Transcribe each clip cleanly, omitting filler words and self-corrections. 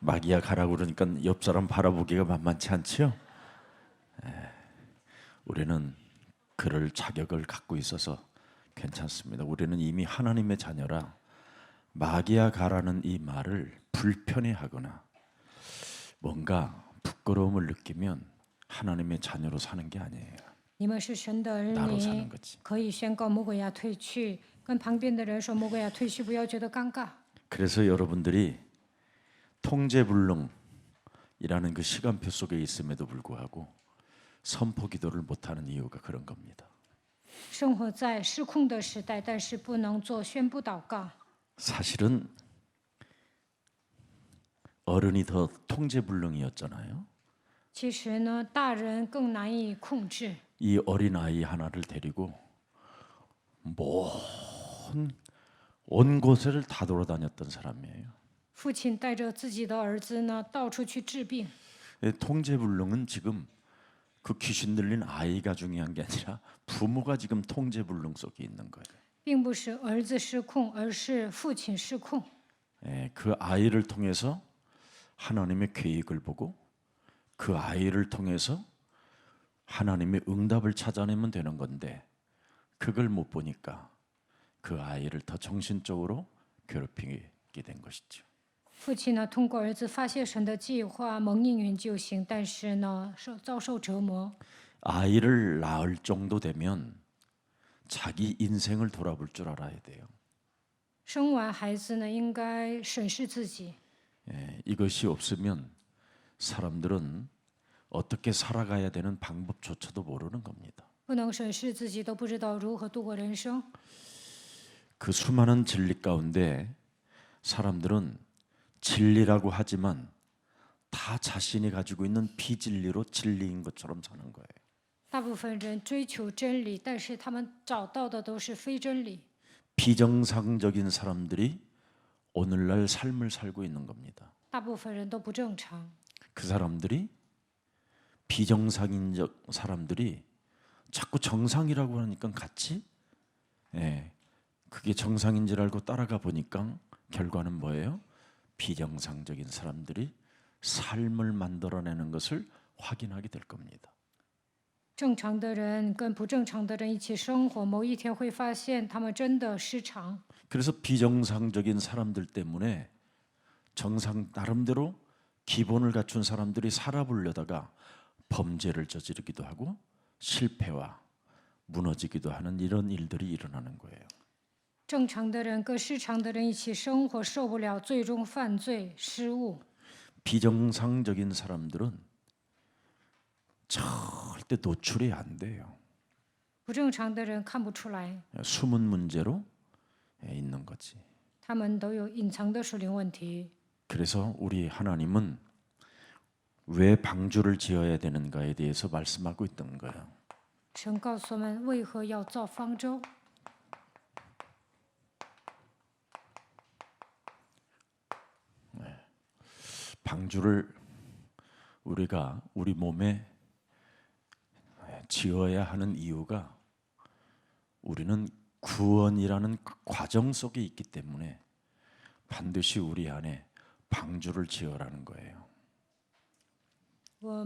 마귀야 가라고 그러니까 옆 사람 바라보기가 만만치 않지요? 우리는 그럴 자격을 갖고 있어서 괜찮습니다. 우리는 이미 하나님의 자녀라 마귀야 가라는 이 말을 불편해하거나 뭔가 부끄러움을 느끼면 하나님의 자녀로 사는 게 아니에요. 你们是神的儿 나로 사는 女， 거지. 可以宣告魔鬼呀退去，跟旁边的人说魔鬼呀退去，不要觉得尴尬。 그래서 여러분들이 통제불능이라는 그 시간표 속에 있음에도 불구하고 선포 기도를 못하는 이유가 그런 겁니다. 生活在失控的时代，但是不能做宣布祷告。 사실은 어른이 더 통제불능이었잖아요. 其实呢，大人更难以控制。 이 어린 아이 하나를 데리고 온 곳을 다 돌아다녔던 사람이에요. 父亲带着自己的儿子呢，到处去治病。 통제불능은 지금 그 귀신 들린 아이가 중요한 게 아니라 부모가 지금 통제불능 속에 있는 거예요. 并不是儿子失控，而是父亲失控。 그 아이를 통해서 하나님의 계획을 보고 그 아이를 통해서 하나님의 응답을 찾아내면 되는 건데 그걸 못 보니까 그 아이를 더 정신적으로 괴롭히게 된 것이죠. 父亲呢，通过儿子发现神的计划，蒙应允就行，但是呢，遭受折磨。 아이를 낳을 정도 되면 자기 인생을 돌아볼 줄 알아야 돼요. 生完孩子呢，应该审视自己。 이것이 없으면 사람들은 어떻게 살아가야 되는 방법조차도 모르는 겁니다. 不能审视自己，都不知道如何度过人生。 그 수많은 진리 가운데 사람들은 진리라고 하지만 다 자신이 가지고 있는 비진리로 진리인 것처럼 사는 거예요. 大部分人追求真理，但是他们找到的都是非真理。 비정상적인 사람들이 오늘날 삶을 살고 있는 겁니다. 大部分人都不正常。 그 사람들이 비정상인적 사람들이 자꾸 정상이라고 하니까 같이 그게 정상인 줄 알고 따라가 보니까 결과는 뭐예요? 비정상적인 사람들이 삶을 만들어내는 것을 확인하게 될 겁니다. 正常的人跟不正常的人一起生活，某一天会发现他们真的失常。 그래서 비정상적인 사람들 때문에 정상 나름대로 기본을 갖춘 사람들이 살아보려다가 범죄를 저지르기도 하고 실패와 무너지기도 하는 이런 일들이 일어나는 거예요. 正常的人跟失常的人一起生活，受不了，最终犯罪失误。 비정상적인 사람들은 절대 노출이 안 돼요. 不正常的人看不出来， 숨은 문제로 있는 거지. 他们都有隐藏的属灵问题。 그래서 우리 하나님은 왜 방주를 지어야 되는가에 대해서 말씀하고 있던 거예요. 神告诉我们为何要造方舟。 방주를 우리가 우리 몸에 지어야 하는 이유가 우리는 구원이라는 그 과정 속에 있기 때문에 반드시 우리 안에 방주를 지어라는 거예요. 我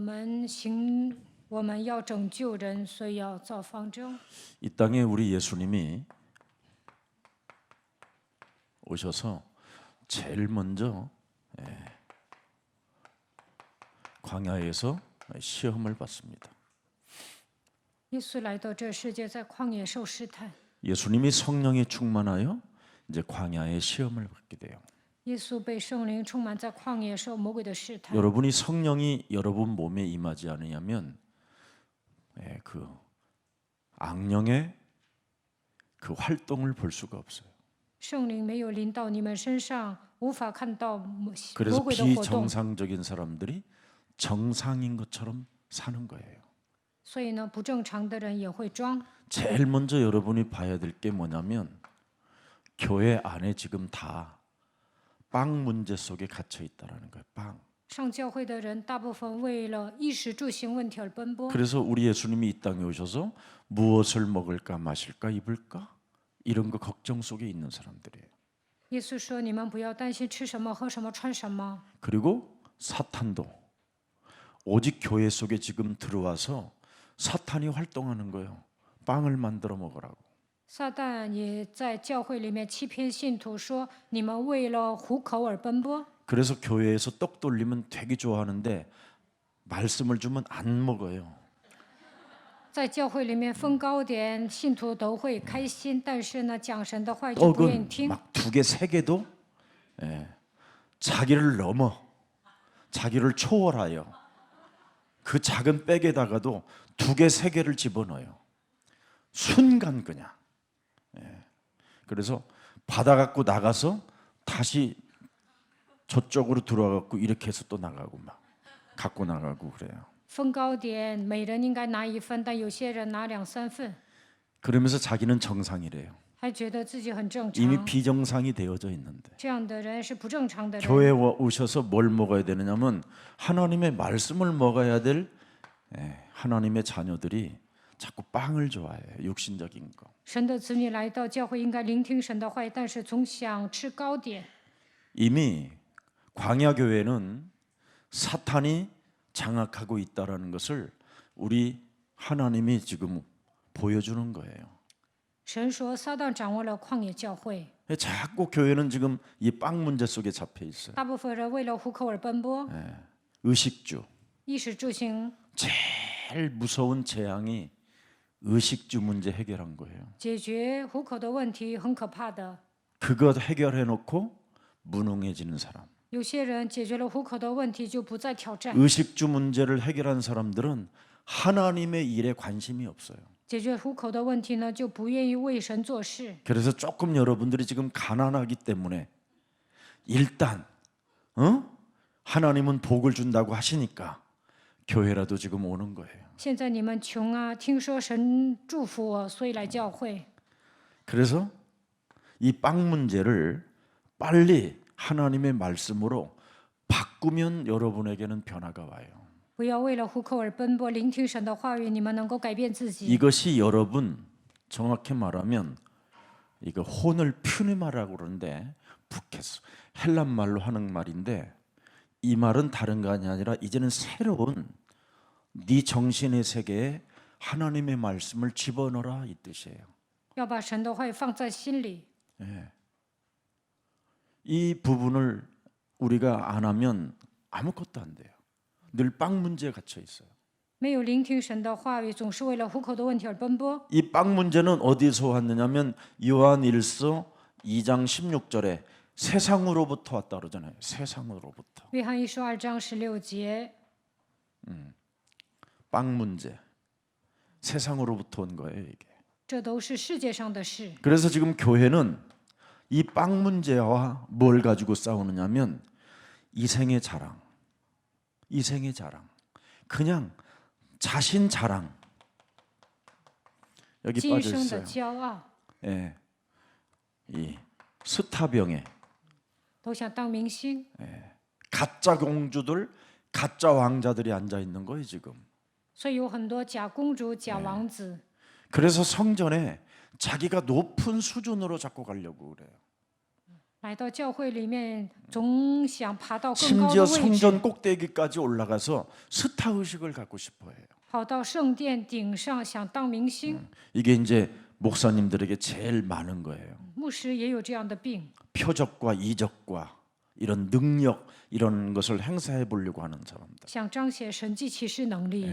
们要拯救人，所以要造方舟。 이 땅에 우리 예수님이 오셔서 제일 먼저 광야에서 시험을 받습니다. 耶稣来到这世界，在旷野受试探。 예수님이 성령에 충만하여 이제 광야에 시험을 받게 돼요. 耶稣被圣灵充满，在旷野受魔鬼的试探。 여러분이 성령이 여러분 몸에 임하지 않으냐면 그 악령의 그 활동을 볼 수가 없어요. 圣灵没有临到你们身上，无法看到魔 그래서 鬼的活动， 비정상적인 사람들이 정상인 것처럼 사는 거예요. 所以呢，不正常的人也会装。 제일 먼저 여러분이 봐야 될 게 뭐냐면 교회 안에 지금 다 빵 문제 속에 갇혀 있다라는 거예요. 빵. 上教会的人大部分为了衣食住行问题而奔波， 그래서 우리 예수님이 이 땅에 오셔서 무엇을 먹을까 마실까 입을까 이런 거 걱정 속에 있는 사람들이에요. 耶稣说：“你们不要担心吃什么、喝什么、穿什么。 그리고 사탄도 오직 교회 속에 지금 들어와서 사탄이 활동하는 거예요. 빵을 만들어 먹으라고. 撒旦也在教会里面欺骗信徒说：你们为了糊口而奔波。 그래서 교회에서 떡 돌리면 되게 좋아하는데 말씀을 주면 안 먹어요. 在教会里面分糕点，信徒都会开心，但是呢，讲神的话就不愿意 떡은 听。 막 2개, 3개도 자기를 넘어 자기를 초월하여 그 작은 백에다가도 2개, 3개를 집어넣어요. 순간 그냥. 그래서 받아갖고 나가서 다시 저쪽으로 들어와갖고 이렇게 해서 또 나가고 막 갖고 나가고 그래요. 分糕点，每人应该拿1份，但有些人拿2、3份， 그러면서 자기는 정상이래요. 还觉得自己很正 이미 常。 비정상이 되어져 있는데. 这样的人是不正常的人。 교회에 오셔서 뭘 먹어야 되느냐면 하나님의 말씀을 먹어야 될 하나님의 자녀들이 자꾸 빵을 좋아해요. 육신적인 거. 神的子女来到教会，应该聆听神的话，但是总想吃糕点。 이미 광야 교회는 사탄이 장악하고 있다라는 것을 우리 하나님이 지금 보여주는 거예요. 神说，撒旦掌握了旷野教会， 자꾸 교회는 지금 이 빵 문제 속에 잡혀 있어요. 大部分人为了糊口而奔波， 의식주. 衣食住行 제일 무서운 재앙이 의식주 문제 해결한 거예요. 解决糊口的问题很可怕的。 그것 해결해 놓고 무능해지는 사람. 有些人解决了糊口的问题，就不再挑战。 의식주 문제를 해결한 사람들은 하나님의 일에 관심이 없어요. 解决糊口的问题呢，就不愿意为神做事。 그래서 조금 여러분들이 지금 가난하기 때문에 일단 하나님은 복을 준다고 하시니까 교회라도 지금 오는 거예요. 现在你们穷啊，听说神祝福我，所以来教会。 그래서 이 빵 문제를 빨리 하나님의 말씀으로 바꾸면 여러분에게는 변화가 와요. 不要为了糊口而奔波，聆听神的话语，你们能够改变自己。 이것이 여러분 정확히 말하면 이거 혼을 푸니마라고 그러는데 북해서 헬란 말로 하는 말인데 이 말은 다른 것이 아니라 이제는 새로운 네 정신의 세계에 하나님의 말씀을 집어넣어라 이 뜻이에요. 要把神的话语放在心里。 이 부분을 우리가 안 하면 아무것도 안 돼요. 늘 빵 문제에 갇혀 있어요. 没有聆听神的话语，总是为了糊口的问题而奔波。 이 빵 문제는 어디서 왔느냐면 요한일서 2장 16절에 세상으로부터 왔다 그러잖아요. 세상으로부터. 约翰一书2章16节， 빵 문제. 세상으로부터 온 거예요, 이게. 这都是世界上的事。 그래서 지금 교회는 이 빵 문제와 뭘 가지고 싸우느냐면 이생의 자랑. 이생의 자랑. 그냥 자신 자랑. 여기 今 빠져 生的 있어요. 骄傲， 예. 이 스타병에 都想当明星。 가짜 공주들, 가짜 왕자들이 앉아 있는 거예요, 지금. 所以有很多假公主、假王子， 그래서 성전에 자기가 높은 수준으로 자꾸 가려고 그래요. 来到教会里面，总想爬到更高 심지어 的位置， 성전 꼭대기까지 올라가서 스타 의식을 갖고 싶어 해요. 跑到圣殿顶上想当明星。 이게 이제 목사님들에게 제일 많은 거예요. 牧师也有这样的病， 표적과 이적과 이런 능력 이런 것을 행사해 보려고 하는 사람들. 想彰显神迹奇事能力。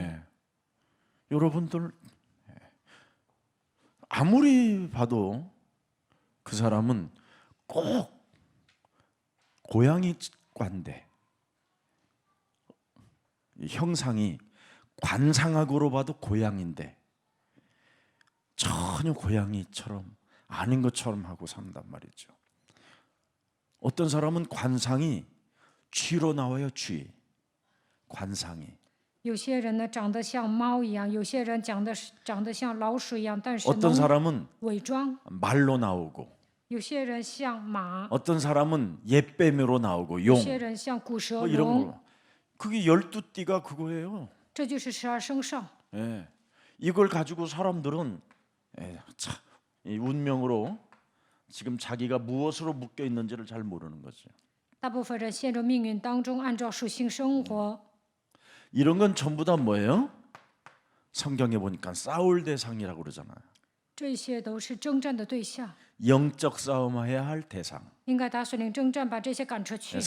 여러분들 아무리 봐도 그 사람은 꼭 고양이과인데 형상이 관상학으로 봐도 고양인데 전혀 고양이처럼 아닌 것처럼 하고 산단 말이죠. 어떤 사람은 관상이 쥐로 나와요, 쥐. 관상이. 有些人呢长得像猫一样，有些人长得像老鼠一样，但是 어떤 能 사람은 伪装。 말로 나오고 有些人像马， 어떤 사람은 옛뱀으로 나오고 有 용 些人像古蛇 뭐 이런 龙， 거. 그게 12띠가 그거예요. 这就是12生肖。 예. 이걸 가지고 사람들은 참, 이 운명으로 지금 자기가 무엇으로 묶여 있는지를 잘 모르는 거죠. 大部分人陷入命运当中，按照属性生活。 이런 건 전부 다 뭐예요? 성경에 보니까 싸울 대상이라고 그러잖아요. 这些都是征战的对象， 영적 싸움해야 할 대상. 应该打属灵征战，把这些赶出去。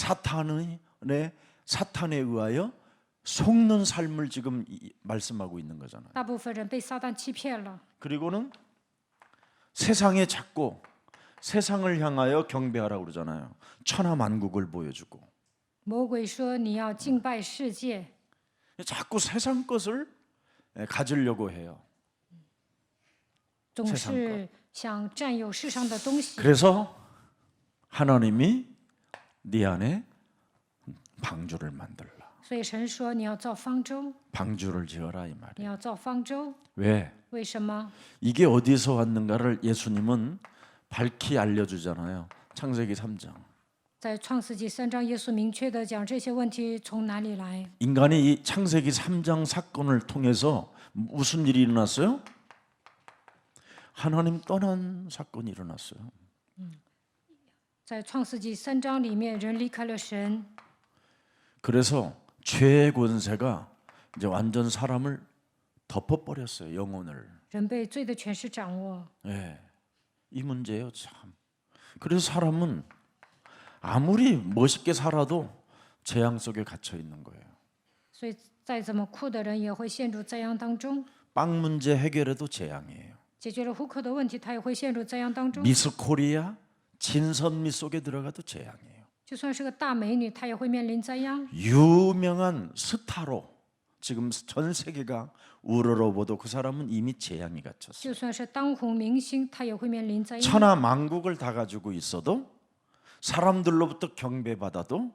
사탄에 의하여 속는 삶을 지금 말씀하고 있는 거잖아요. 大部分人被撒旦欺骗了， 그리고는 세상에 자꾸 세상을 향하여 경배하라고 그러잖아요. 천하만국을 보여주고 魔鬼说你要敬拜世界， 자꾸 세상 것을 가지려고 해요. 总是想占有世上的东西。 그래서 하나님이 네 안에 방주를 만들라. 所以神说你要造方舟， 방주를 지어라 이 你 말이에요. 要造方舟。 왜? 为什么？ 이게 어디서 왔는가를 예수님은 밝히 알려주잖아요. 창세기 3장. 在创世纪3章，耶稣明确的讲这些问题从哪里来。 인간이 이 창세기 3장 사건을 통해서 무슨 일이 일어났어요? 하나님 떠난 사건이 일어났어요. 在创世纪3章里面，人离开了神， 그래서 죄의 권세가 이제 완전 사람을 덮어버렸어요. 영혼을. 人被罪的权势掌握。 예, 이 문제예요 참. 그래서 사람은 아무리 멋있게 살아도 재앙 속에 갇혀 있는 거예요. 所以再怎么酷的人也会陷入灾殃当中。 빵 문제 해결해도 재앙이에요. 解决了糊口的问题，他也会陷入灾殃当中。 미스 코리아 진선미 속에 들어가도 재앙이에요. 就算是个大美女，她也会面临灾殃。 유명한 스타로 지금 전 세계가 우러러보도 그 사람은 이미 재앙이 갇혔어요. 就算是当红明星，她也会面临灾殃。 천하만국을 다 가지고 있어도 사람들로부터 경배받아도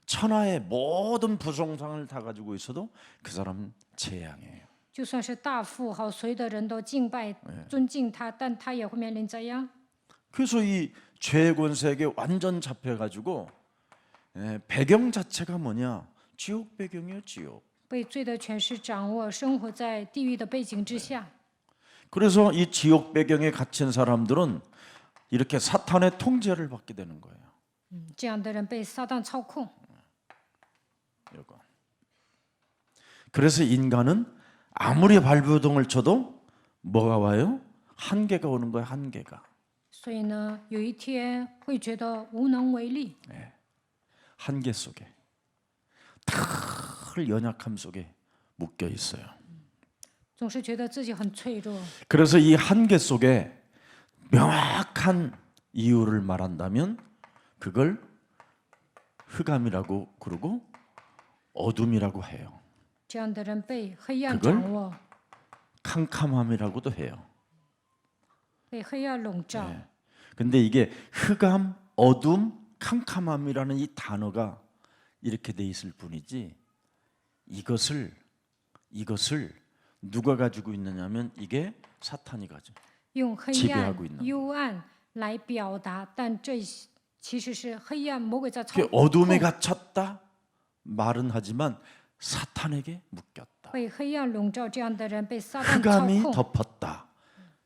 천하의 모든 부동산을 다 가지고 있어도 그 사람은 재앙이에요. 就算是大富豪，所有的人都敬拜、尊敬他，但他也会面临灾殃。 그래서 이 죄의 권세에게 완전 잡혀가지고 배경 자체가 뭐냐? 지옥 배경이에요, 지옥. 被罪的权势掌握，生活在地狱的背景之下。 그래서 이 지옥 배경에 갇힌 사람들은 이렇게 사탄의 통제를 받게 되는 거예요. 这样的人被撒旦操控。 이거. 그래서 인간은 아무리 발버둥을 쳐도 뭐가 와요? 한계가 오는 거예요, 한계가. 所以呢，有一天会觉得无能为力， 한계 속에 늘 연약함 속에 묶여 있어요. 总是觉得自己很脆弱。 그래서 이 한계 속에 명확한 이유를 말한다면 그걸 흑암이라고 그러고 어둠이라고 해요. 这样的人被黑暗 그걸 掌握， 캄캄함이라고도 해요. 被黑暗笼罩。 근데 이게 흑암, 어둠, 캄캄함이라는 이 단어가 이렇게 돼 있을 뿐이지 이것을 누가 가지고 있느냐면 이게 사탄이 가지고 用黑 지배하고 暗 있는、 幽暗来表达，但这其实是黑暗魔鬼在操 그 控， 어둠에 갇혔다 말은 하지만 사탄에게 묶였다. 被黑暗笼罩。这样的人被撒旦操 흑암이 控。 덮었다.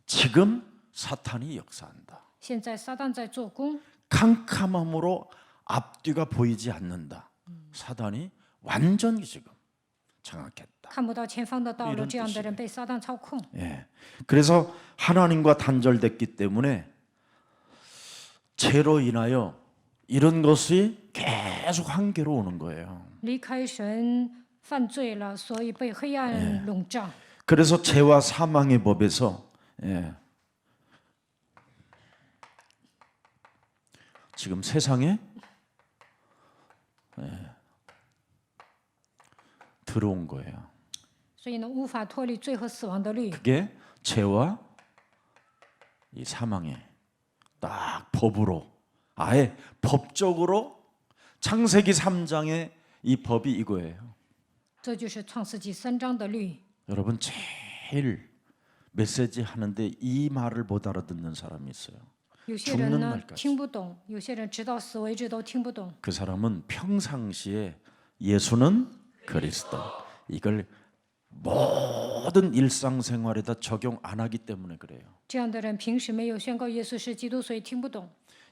지금 사탄이 역사한다. 现在撒旦在做工， 캄캄함으로 앞뒤가 보이지 않는다. 사단이 완전히 지금 장악했다. 看不到前方的道路。 이런 这样的 뜻이에요 人被撒旦操控。 예. 그래서 하나님과 단절됐기 때문에 죄로 인하여 이런 것이 계속 한계로 오는 거예요. 离开神犯罪了，所以被黑暗笼罩。 그래서 죄와 사망의 법에서 지금 세상에 들어온 거예요. 所以呢，无法脱离罪和死亡的律。 그게 죄와 이 사망의 딱 법으로 아예 법적으로 창세기 3장의 이 법이 이거예요. 这就是创世纪3章的律。 여러분 제일 메시지 하는데 이 말을 못 알아듣는 사람이 있어요. 有些人呢 날까지 听不懂，有些人直到死为止都听不懂。 그 사람은 평상시에 예수는 그리스도 이걸 모든 일상생활에다 적용 안 하기 때문에 그래요. 这样的人平时没有宣告耶稣是基督，所以听不懂。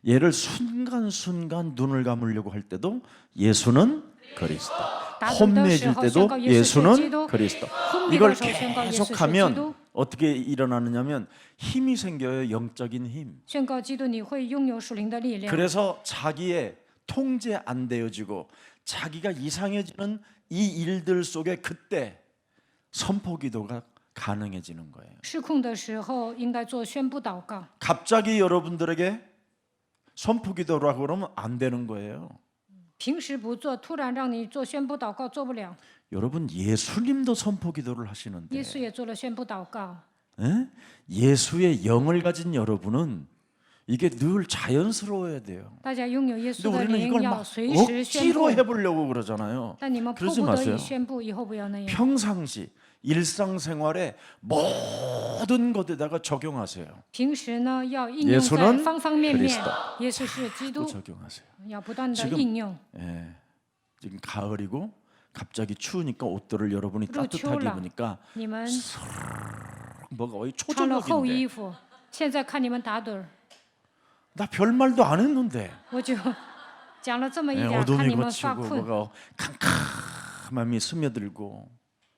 얘를 순간순간 눈을 감으려고 할 때도 예수는 그리스도. 打赌的时 혼내줄 候宣告 때도 耶稣是基 예수는 督， 그리스도. 昏迷 이걸 的时候宣告耶稣是基 계속하면 督， 어떻게 일어나느냐면 힘이 생겨요. 영적인 힘. 宣告基督，你会拥有属灵的力量。 그래서 자기의 통제 안 되어지고 자기가 이상해지는 이 일들 속에 그때 선포기도가 가능해지는 거예요. 失控的时候应该做宣布祷告。 갑자기 여러분들에게 선포기도라고 그러면 안 되는 거예요. 平时不做，突然让你做宣布祷告，做不了。 여러분 예수님도 선포기도를 하시는데 耶稣也做了宣布祷告。 예? 예수의 영을 가진 여러분은 이게 늘 자연스러워야 돼요. 大家拥有耶 근데 稣的 우리는 灵， 이걸 要 막 随时宣 억지로 布。 해보려고 그러잖아요. 但你们迫 그러지 不得 마세요. 已宣布，以后不要那样。 평상시 일상생활에 모든 것에다가 적용하세요. 平时呢，要应用 예수는 在方方面面 그리스도 。耶稣是基 또 督， 적용하세요. 要不断的 지금 应用。 예, 지금 가을이고 갑자기 추우니까 옷들을 여러분이 따뜻하게 추울라. 입으니까 你们 뭐가 거의 穿了厚 초저녁인데 衣服，现在看你们打盹儿， 나 별말도 안 했는데 我就讲了这么一 예, 点儿，看 어둠이 你们发 걷히고 困。 뭐가 캄캄함이 스며들고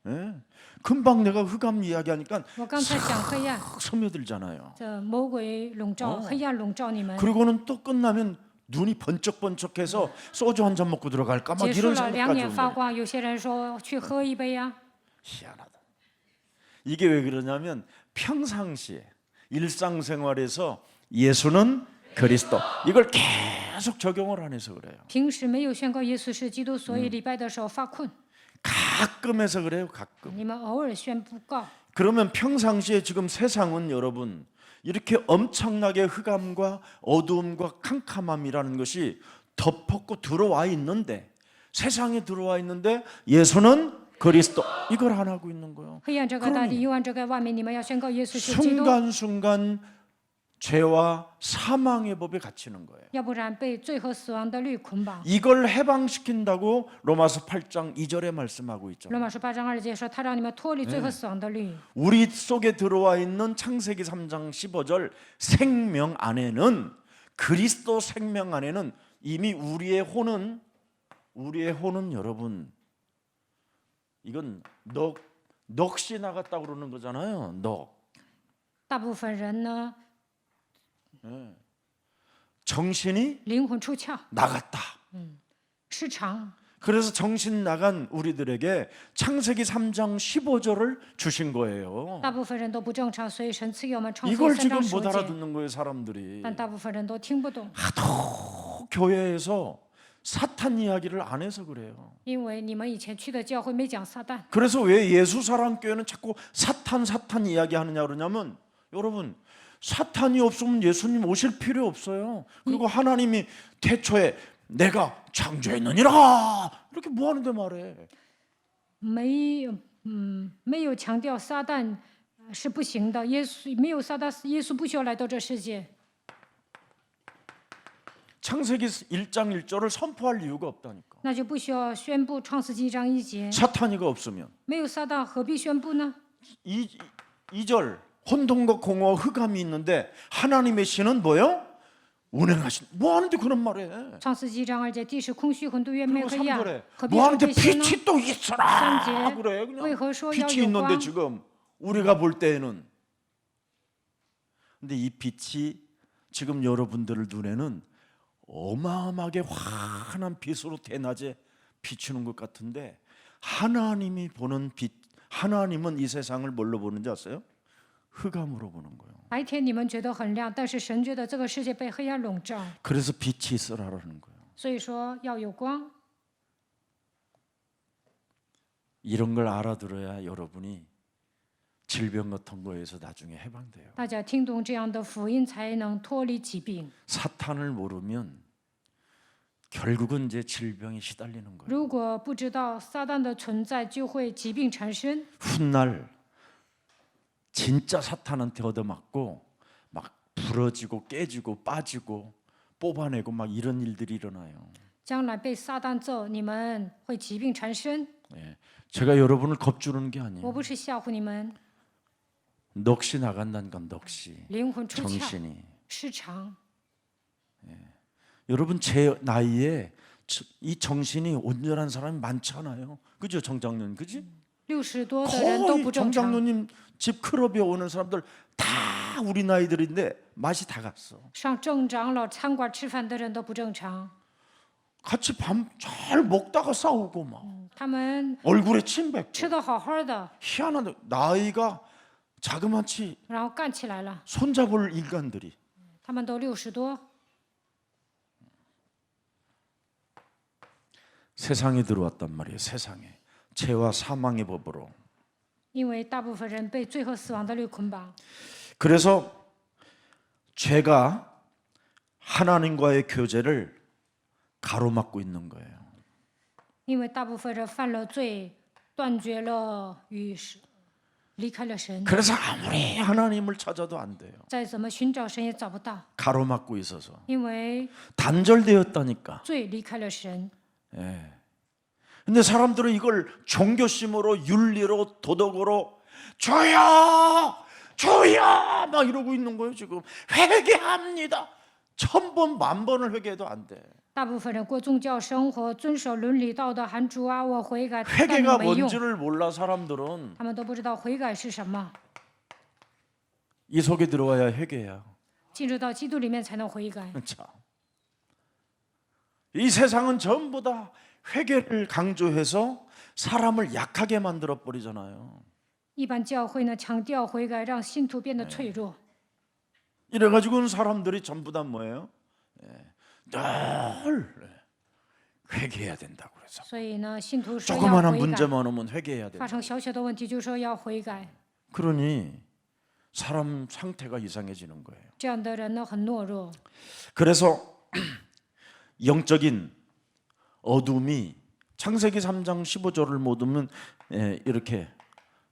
예? 금방 내가 흑암 이야기하니까 我刚才讲黑暗， 확 스며들잖아요. 这魔鬼笼罩，黑暗笼罩你们。 그리고는 또 끝나면 눈이 번쩍번쩍해서 소주 한 잔 먹고 들어갈까 막 结束 이런 了，两 생각까지 眼 온 发 거예요. 光。有些人说去喝一杯呀， 희한하다. 이게 왜 그러냐면 평상시에 일상생활에서 예수는 그리스도 이걸 계속 적용을 안 해서 그래요. 平时没有宣告耶稣是基督，所以礼拜的时候发困。 가끔 해서 그래요. 가끔. 你们偶尔宣布告， 그러면 평상시에 지금 세상은 여러분 이렇게 엄청나게 흑암과 어두움과 캄캄함이라는 것이 덮었고 들어와 있는데 세상에 들어와 있는데 예수는 그리스도 이걸 안 하고 있는 거예요. 黑暗遮盖大地，幽暗遮盖万民。你们要宣告耶稣是基督， 순간순간 죄와 사망의 법에 갇히는 거예요. 要不然被罪和死亡的律捆绑。 이걸 해방시킨다고 로마서 8장 2절에 말씀하고 罗 있잖아요. 马书8章2节说，他让你们脱离罪和死亡的律。 우리 속에 들어와 있는 창세기 3장 15절 생명 안에는 그리스도 생명 안에는 이미 우리의 혼은 여러분 이건 넋이 나갔다고 그러는 거잖아요. 넋. 大部分人呢， 정신이 灵魂出窍， 나갔다. 失常。 그래서 정신 나간 우리들에게 창세기 3장 15절을 주신 거예요. 大部分人都不正常，所以神赐给我们创世 이걸 3 지금 章 못 10节， 알아듣는 거예요, 사람들이. 但大部分人都听不懂， 하도 교회에서 사탄 이야기를 안 해서 그래요. 因为你们以前去的教会没讲撒旦。 그래서 왜 예수사랑교회는 자꾸 사탄 이야기하느냐 그러냐면 여러분 사탄이 없으면 예수님 오실 필요 없어요. 그리고 하나님이 태초에 내가 창조했느니라 이렇게 뭐 하는데 말해. 没有强调撒旦是不行的，耶稣没有撒旦，耶稣不需要来到这世界。 창세기 1장 1절을 선포할 이유가 없다니까. 那就不需要宣布创世纪1章1节。 사탄이가 없으면 没有撒旦，何必宣布呢？ 2절 혼돈과 공허와 흑암이 있는데 하나님의 신은 뭐요? 운행하신. 뭐 하는데 그런 말해? 创世纪1章2节，地是空虚，混沌渊昧 그리고 黑暗 3절에 ，何必 뭐 说 하는데 这些呢？ 빛이 또 있어라. 3节 그래 그냥 为何说要 빛이 有 있는데 光？ 지금 우리가 볼 때에는 근데 이 빛이 지금 여러분들 눈에는 어마어마하게 환한 빛으로 대낮에 비추는 것 같은데 하나님이 보는 빛 하나님은 이 세상을 뭘로 보는지 아세요? 흑암으로 보는 거예요. 白天你们觉得很亮，但是神觉得这个世界被黑暗笼罩， 그래서 빛이 있어라라는 거예요. 所以说要有光。 이런 걸 알아들어야 여러분이 질병 같은 거에서 나중에 해방돼요. 大家听懂这样的福音，才能脱离疾病。 사탄을 모르면 결국은 이제 질병에 시달리는 거예요. 如果不知道撒旦的存在，就会疾病缠身。 훗날 진짜 사탄한테 얻어맞고 막 부러지고 깨지고 빠지고 뽑아내고 막 이런 일들이 일어나요. 将来被撒旦揍，你们会疾病缠身。 제가 여러분을 겁주는 게 我 아니에요. 不是吓唬你们， 넋이 나간다는 건 넋이 灵魂出窍， 정신이. 失常。 여러분 제 나이에 이 정신이 온전한 사람이 많지 않아요. 그죠, 정장로님, 그지? 60多的人都 거의 不正常， 정장로님 집 클럽에 오는 사람들 다 우리 나이들인데 맛이 다 갔어. 上正长老餐馆吃饭的人都不正常， 같이 밤 잘 먹다가 싸우고 막 他们 얼굴에 침 뱉고 吃的好好的， 희한하다. 나이가 자그마치 然后干起来了， 손잡을 인간들이. 他们都60多。 세상에 들어왔단 말이에요. 세상에 죄와 사망의 법으로. 因为大部分人被罪和死亡的律捆绑， 그래서 죄가 하나님과의 교제를 가로막고 있는 거예요. 因为大部分人犯了罪，断绝了与神，离开了神， 그래서 아무리 하나님을 찾아도 안 돼요. 再怎么寻找神也找不到， 가로막고 있어서 因为 단절되었다니까. 罪离开了神。 예. 근데 사람들은 이걸 종교심으로 윤리로 도덕으로 주여 주여 막 이러고 있는 거예요. 지금 회개합니다. 1000번 10,000번을 회개해도 안 돼. 大部分人过宗教生活，遵守伦理道德，喊主啊，我悔改，但 회개가 没用， 뭔지를 몰라 사람들은. 他们都不知道悔改是什么。 이 속에 들어와야 회개야. 进入到基督里面才能悔改。 자, 이 세상은 전부 다 회개를 강조해서 사람을 약하게 만들어 버리잖아요. 一般教会呢强调悔改，让信徒变得脆弱， 이래가지고는 사람들이 전부 다 뭐예요? 늘 회개해야 된다고 그래서 所以呢，信徒说要 조그마한 悔改， 문제만 오면 회개해야 发 된다. 生小小的问题就说要悔改， 그러니 사람 상태가 이상해지는 거예요. 这样的人呢很懦弱。 그래서 영적인 어둠이 창세기 3장 15절을 못 보면 이렇게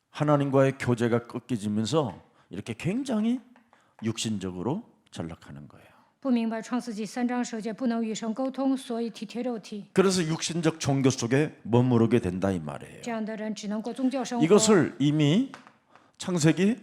하나님과의 교제가 꺾여지면서 이렇게 굉장히 육신적으로 전락하는 거예요. 不明白创世纪3章10节不能与神沟通，所以体贴肉体。 그래서 육신적 종교 속에 머무르게 된다 이 말이에요. 这样的人只能过宗教生活。 이것을 이미 창세기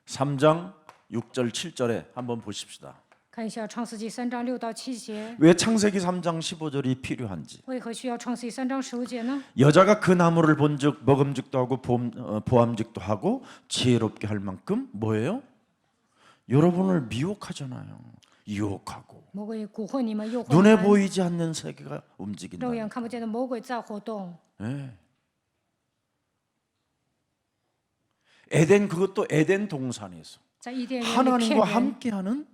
3장 6절 7절에 한번 보십시다. 看一下创世纪3章6到7节， 왜 창세기 3장 15절이 필요한지. 为何需要创世纪3章15节呢？ 여자가 그 나무를 본즉 먹음직도 하고 보암직도 하고 지혜롭게 할 만큼 뭐예요? 여러분을 미혹하잖아요. 유혹하고 魔鬼蛊惑你们，诱惑你 눈에 们， 보이지 않는 세계가 움직인다. 肉眼看不见的魔鬼在活动。 예. 에덴 그것도 에덴 동산에서 在伊甸园里骗 하나님과 人， 함께하는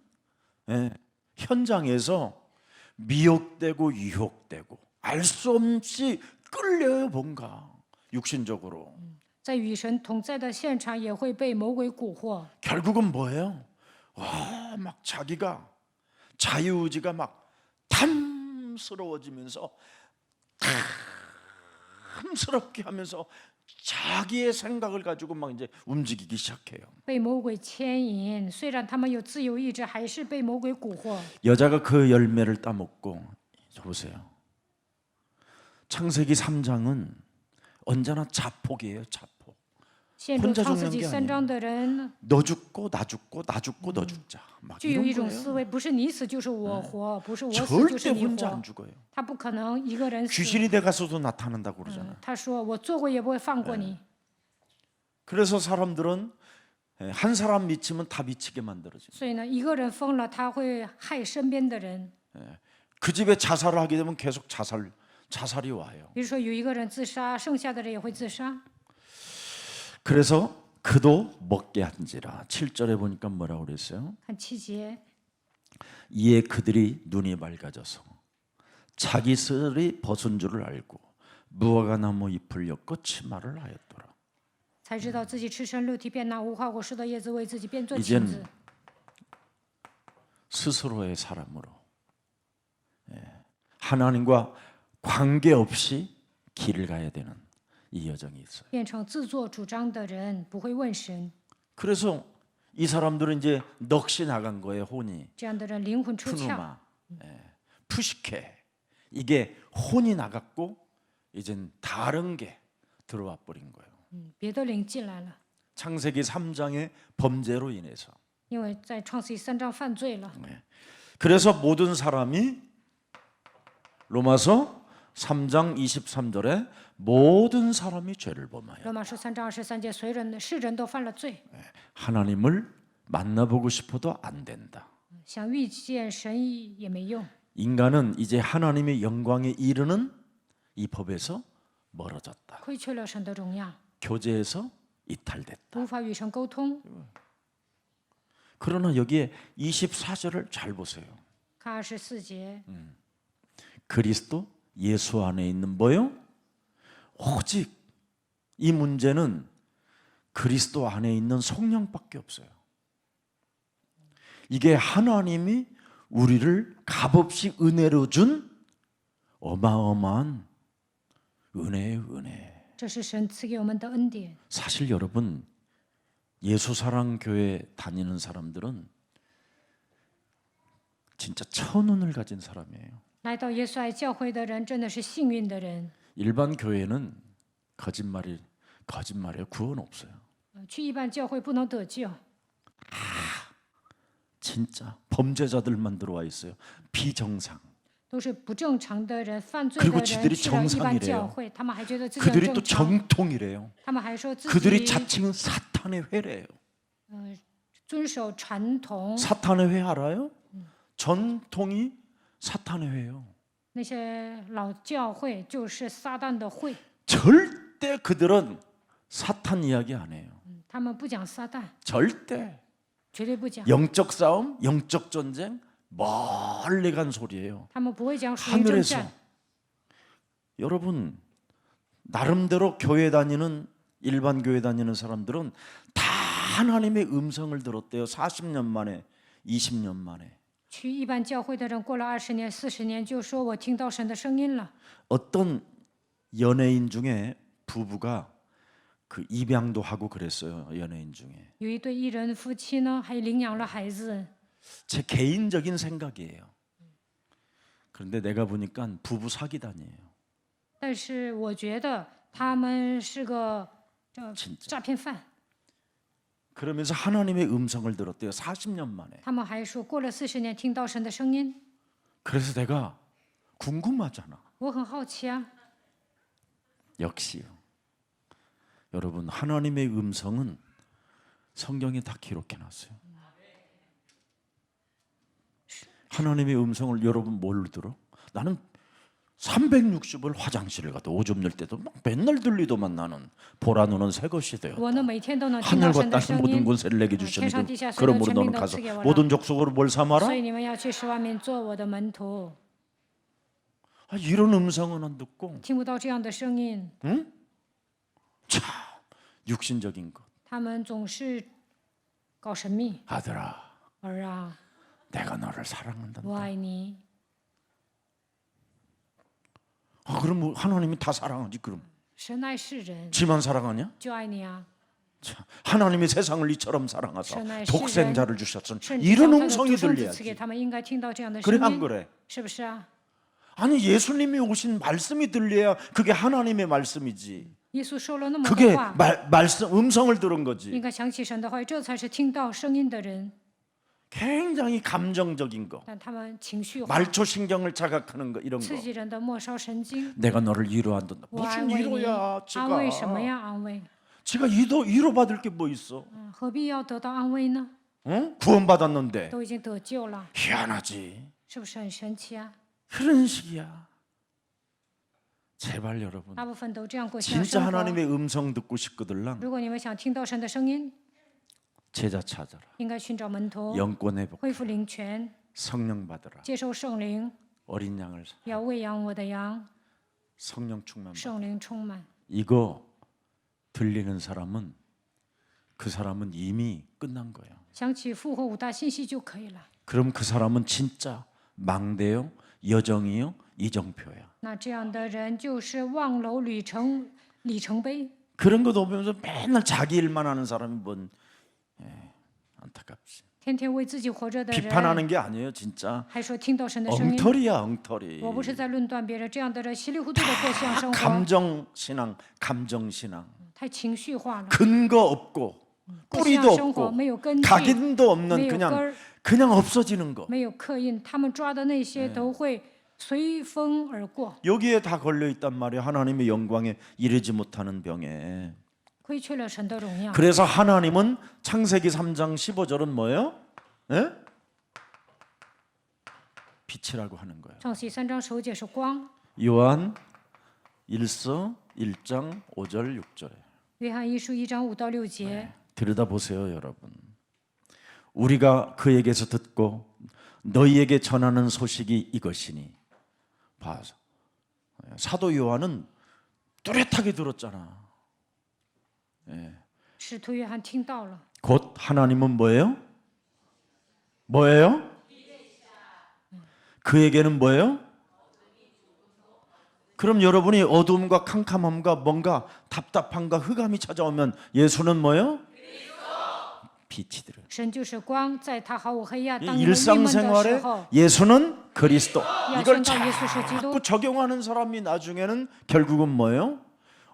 현장에서 미혹되고 유혹되고 알 수 없이 끌려요 뭔가 육신적으로. 在与神同在的现场也会被魔鬼蛊惑。 결국은 뭐예요? 와, 막 자기가 자유의지가 막 탐스러워지면서 탐스럽게 하면서 자기의 생각을 가지고 막 이제 움직이기 시작해요. 被魔鬼牵引，虽然他们有自由意志，还是被魔鬼蛊惑。 여자가 그 열매를 따먹고 보세요. 창세기 3장은 언제나 자폭이에요. 자폭. 陷入 혼자 创世 죽는 纪 게 3章的人， 너 죽고 나 죽고 나 죽고 너 죽자. 막 就有 이런 一种思 거예요. 维，不是你死就是我活，不是我死就 절대 是你 혼자 活 안 。 죽어요. 他不可能一个人死。 귀신이 돼 가서도 나타난다고 그러잖아요. 他说：“我做过也不会放过你。 그래서 사람들은 한 사람 미치면 다 미치게 만들어져. 所以呢，一个人疯了，他会害身边的人。 그 집에 자살을 하게 되면 계속 자살이 와요. 比如说有一个人自杀，剩下的人也会自杀。 그래서 그도 먹게 한지라 7절에 보니까 뭐라고 그랬어요? 看7节， 이에 그들이 눈이 밝아져서 자기 슬이 벗은 줄을 알고 무화과 나무 잎을 엮고 치마를 하였더라. 才知道自己赤身露体，便拿无花果树的叶子为自己编做 이젠 裙子。 스스로의 사람으로 하나님과 관계없이 길을 가야 되는 이 여정이 있어요. 变成自作主张的人，不会问神。 그래서 이 사람들은 이제 넋이 나간 거예요. 혼이 这样的人灵魂出窍， 푸누마, 푸시케 이게 혼이 나갔고 이젠 다른 게 들어와 버린 거예요. 别的灵进来了， 창세기 3장의 범죄로 인해서. 因为在创世纪3章犯罪了。 그래서 모든 사람이 로마서 3장 23절에 모든 사람이 죄를 범하여 罗马书3章23节，是人都犯了罪， 하나님을 만나보고 싶어도 안 된다. 想遇见神也没用。 인간은 이제 하나님의 영광에 이르는 이 법에서 멀어졌다. 亏缺了神的荣耀， 교제에서 이탈됐다. 无法与神沟通。 그러나 여기에 24절을 잘 보세요. 看24节， 그리스도 예수 안에 있는 뭐요? 오직 이 문제는 그리스도 안에 있는 성령밖에 없어요. 이게 하나님이 우리를 값없이 은혜로 준 어마어마한 은혜예요, 은혜. 这是神赐给我们的恩典。 사실 여러분 예수사랑교회 다니는 사람들은 진짜 천운을 가진 사람이에요. 来到耶稣爱教会的人真的是幸运的人。 일반 교회는 거짓말이에요. 구원 없어요. 去一般教会不能得救， 진짜 범죄자들만 들어와 있어요. 비정상. 都是不正常的人、犯罪 그리고 的 지들이 人去了一般 정상이래요 教会，他们还觉得自己 그들이 很 또 正常， 정통이래요. 他们还说自 그들이 己 자칭 사탄의 회래요. 遵守传统。 사탄의 회 알아요? 전통이 사탄의 회예요. 那些老教会就是撒旦的会， 절대 그들은 사탄 이야기 안 해요. 他们不讲撒旦， 절대. 绝对不讲， 영적 싸움, 영적 전쟁 멀리 간 소리예요. 他们不会讲属灵征 하늘에서 战。 여러분 나름대로 교회 다니는 일반 교회 다니는 사람들은 다 하나님의 음성을 들었대요. 40년 만에, 20년 만에. 去一般教会的人过了20年、40年，就说我听到神的声音了。 어떤 연예인 중에 부부가 그 입양도 하고 그랬어요. 연예인 중에. 有一对艺人夫妻呢，还领养了孩子。 제 개인적인 생각이에요. 그런데 내가 보니까 부부 사기단이에요. 但是我觉得他们是个 진짜. 诈骗犯。 그러면서 하나님의 음성을 들었대요. 40년 만에. 他们还说过了40年听到神的声音。 그래서 내가 궁금하잖아. 我很好奇啊， 역시요. 여러분 하나님의 음성은 성경에 다 기록해 놨어요. 하나님의 음성을 여러분 뭘로 들어? 나는 360을 화장실을 가도 오줌 넣을 때도 막 맨날 들리더만 나는 보라 눈은 새 것이 되었다. 我呢每天都能听到 하늘과 神的 땅 声 모든 音， 권세를 내게 주시니天上地下所有 그러므로 权 너는 柄都 가서 赐给我了。 모든 족속으로 뭘 삼아라? 所以你们要去十万民做我的门徒。 아, 이런 음성은 안 듣고 听不到这样的声音， 참 육신적인 것. 他们总是搞神秘。 아들아 儿啊， 내가 너를 사랑한다. 我爱你。 아, 그럼 뭐 하나님이 다 사랑하지 그럼 神爱世人， 지만 사랑하냐? 就爱你啊。 참, 하나님이 세상을 이처럼 사랑하사神爱世人， 독생자를 주셨으니 甚至 이런 将他的 음성이 独生子赐给 들려야지. 他们，应该听到这样的 그래 声 안 音， 그래? 是不是啊？ 아니 예수님이 오신 말씀이 들려야 그게 하나님의 말씀이지. 耶稣说了那么 그게 多话， 말씀 음성을 들은 应 거지. 该想起神的话，这才是听到声音的人。 굉장히 감정적인 거, 但他们情绪化， 말초 신경을 자극하는 거 이런 거. 刺激人的末梢神经。 내가 너를 위로한다. 我安 무슨 慰你， 위로야? 安慰什么 지가 呀？安慰， 지가 위로 받을 게 뭐 있어? 何必要得到安慰呢？ 응? 구원받았는데 都已经得救了， 희한하지. 是不是很神奇啊？ 그런 식이야. 제발 여러분. 大部分都这样过信仰 진짜 生活。 하나님의 음성 듣고 싶거들랑 如果你们想听到神的声音， 제자 찾아라. 应该寻找门徒， 영권 회복. 恢复灵权， 성령 받으라. 接受圣灵， 어린 양을 要喂养我的羊， 성령 충만. 받. 圣灵充满。 이거 들리는 사람은 그 사람은 이미 끝난 거예요. 想起复活五大信息就可以了。 그럼 그 사람은 진짜 망대요, 여정이요, 이정표야. 那这样的人就是望楼里程碑。 그런 거 보면서 맨날 자기 일만 하는 사람이 뭔 안타깝지. 天天为自己活着的人， 비판하는 게 아니에요, 진짜. 还说听到神的声音。 엉터리야, 엉터리. 我不是在论断别人，这样的人稀里糊涂的过信仰生活， 감정 신앙, 감정 신앙. 太情绪化了。 근거 없고 过信仰 뿌리도 生活 없고 没有根基， 각인도 没 없는 有根 그냥 儿， 그냥 없어지는 거. 没有刻印，他们抓的那些都会随风而过， 여기에 다 걸려 있단 말이에요. 하나님의 영광에 이르지 못하는 병에. 亏缺了神的荣耀。 그래서 하나님은 창세기 3장 15절은 뭐예요? 예? 빛이라고 하는 거예요. 创世3章首节是光， 요한 1서 1장 5절 6절에. 约翰一书1章5到6节。 들여다보세요, 여러분. 우리가 그에게서 듣고 너희에게 전하는 소식이 이것이니. 봐, 사도 요한은 뚜렷하게 들었잖아. 예. 使徒约翰听到了， 곧 하나님은 뭐예요? 뭐예요? 그에게는 뭐예요? 그럼 여러분이 어두움과 캄캄함과 뭔가 답답함과 흑암이 찾아오면 예수는 뭐예요? 빛이 들어요. 神就是光，在他毫无黑暗。当 이 你们郁闷的时 일상생활에 候， 예수는 그리스도. 이걸宣告耶稣是基督。 자꾸 적용하는 사람이 나중에는 결국은 뭐예요?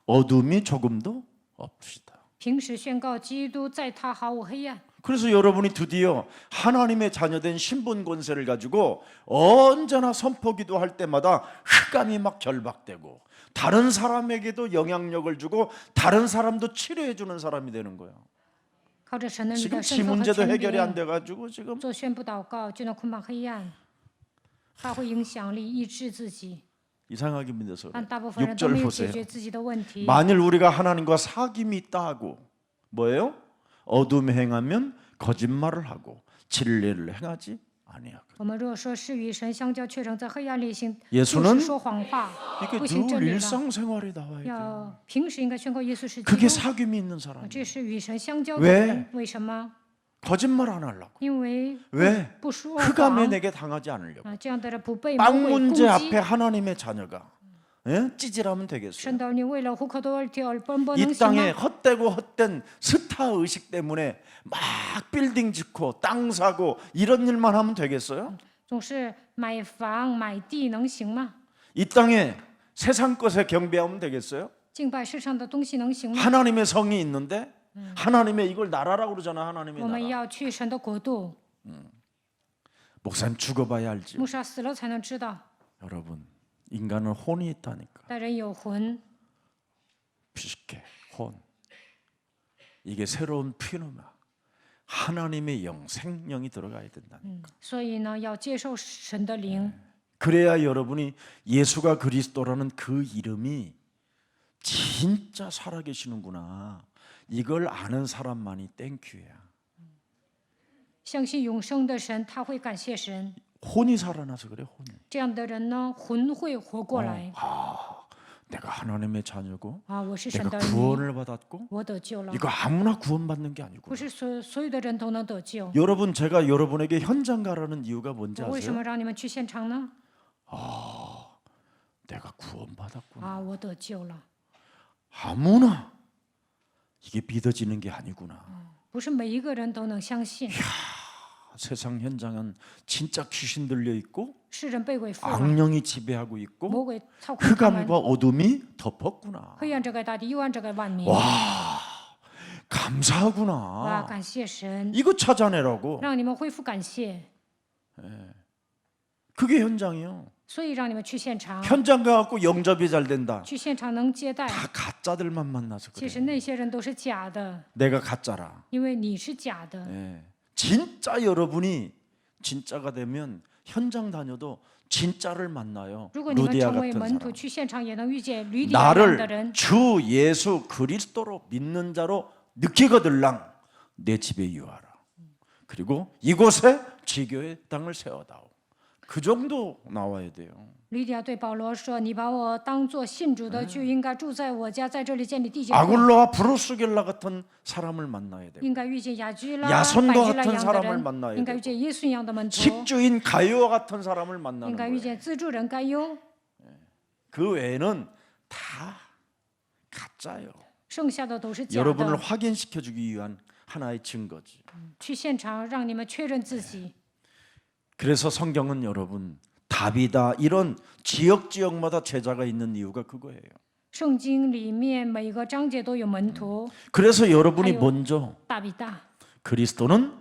어둠이 조금도 없으시다. 平时宣告基督，在他毫无黑暗。 그래서 여러분이 드디어 하나님의 자녀된 신분 권세를 가지고 언제나 선포기도 할 때마다 흑암이 막 결박되고 다른 사람에게도 영향력을 주고 다른 사람도 치료해 주는 사람이 되는 거예요. 靠着神的名 지금 的 지 圣父和 문제도 权 해결이 안 柄， 돼 가지고 지금 做宣布祷告就能捆绑黑暗，发挥影响力，医治自己。 이상하게 믿어서 그래요. 但大部分人都 6절 没有解 보세요. 决自己的问题。 만일 우리가 하나님과 사귐이 있다 하고 뭐예요? 어둠에 행하면 거짓말을 하고 진리를 행하지 아니하고. 我们若说是与神相交，却仍在黑暗里行， 예수는 就是说谎话， 이게 不行 늘 真理了。 일상생활에 나와야 돼요. 要平时应该宣告耶稣是基 그게 督， 사귐이 있는 사람. 这是与神相交的 왜 人。为什么？ 거짓말 안 하려고. 因为 왜 不说 흑암에 谎 내게 당하지 않으려고. 啊，这样的人不被魔 빵 鬼攻 문제 앞에 击。 하나님의 자녀가 예? 찌질하면 되겠어요. 神道你为了户口多而跳而奔波 이 能行 땅에 吗？ 헛되고 헛된 스타 의식 때문에 막 빌딩 짓고 땅 사고 이런 일만 하면 되겠어요? 总是买房买地能行吗？ 이 땅에 세상 것에 경배하면 되겠어요? 敬拜世上的东西能行吗？ 하나님의 성이 있는데 하나님의 이걸 나라라고 그러잖아. 하나님의 我们 나라. 要去神的国度。 목사님 죽어봐야 알지. 牧师死了才能知道， 여러분 인간은 혼이 있다니까. 但人有魂， 비식해 혼. 이게 새로운 피누마. 하나님의 영, 생명이 들어가야 된다니까. 所以呢，要接受神的灵， 그래야 여러분이 예수가 그리스도라는 그 이름이 진짜 살아계시는구나. 이걸 아는 사람만이 땡큐야. 相信永生的神，他会感谢神。 혼이 살아나서 그래 혼이. 这样的人呢，魂会活过来 내가 하나님의 자녀고 啊！我是神 내가 的儿女， 구원을 받았고 我得救了。 이거 아무나 구원받는 게 아니고. 不是所有的人都能得救。 여러분 제가 여러분에게 현장 가라는 이유가 뭔지 我为什 아세요? 么让你们去现场呢？ 내가 구원받았구나. 啊，我得救了。 아무나 이게 믿어지는 게 아니구나. 不是每一个人都能相信， 세상 현장은 진짜 귀신 들려 있고 世人被鬼附了， 악령이 지배하고 있고 魔鬼操控他们， 흑암과 어둠이 덮었구나. 黑暗遮盖大地，幽暗遮盖万民。 와 哇， 감사하구나. 感谢神， 이거 찾아내라고. 让你们恢复感谢， 그게 현장이에요. 所以让你们去现场， 현장 가갖고 영접이 잘 된다. 去现场能接待。 다 가짜들만 만나서 其实 그래. 那些人都是假的， 내가 가짜라. 因为你是假的。 예. 진짜 여러분이 진짜가 되면 현장 다녀도 진짜를 만나요. 如果你们 루디아 成为 같은 门徒， 사람. 去现场也能遇见吕底亚这样的 나를 人。 주 예수 그리스도로 믿는 자로 느끼거들랑 내 집에 유하라. 그리고 이곳에 지교의 땅을 세워다오. 그 정도 나와야 돼요. 吕底亚对保罗说：“你把我当作信主的，就应该住在我家，在这里建立地界会， 아굴로와 브루스겔라 같은 사람을 만나야 돼요. 应该遇见雅居拉、 야손도 百基拉 같은 一样的 사람을 人， 만나야 应该 되고 遇见耶稣一样的门徒， 집주인 가요와 같은 사람을 应 만나는 该遇 거예요. 见自助人该忧， 그 외에는 다 가짜예요. 剩下的都是假 여러분을 的。 확인시켜주기 위한 하나의 증거지. 去现场让你们确认自己。 그래서 성경은 여러분 답이다 이런 지역마다 제자가 있는 이유가 그거예요. 圣经里面每个章节都有门徒， 그래서 여러분이 还有 먼저 大比大， 그리스도는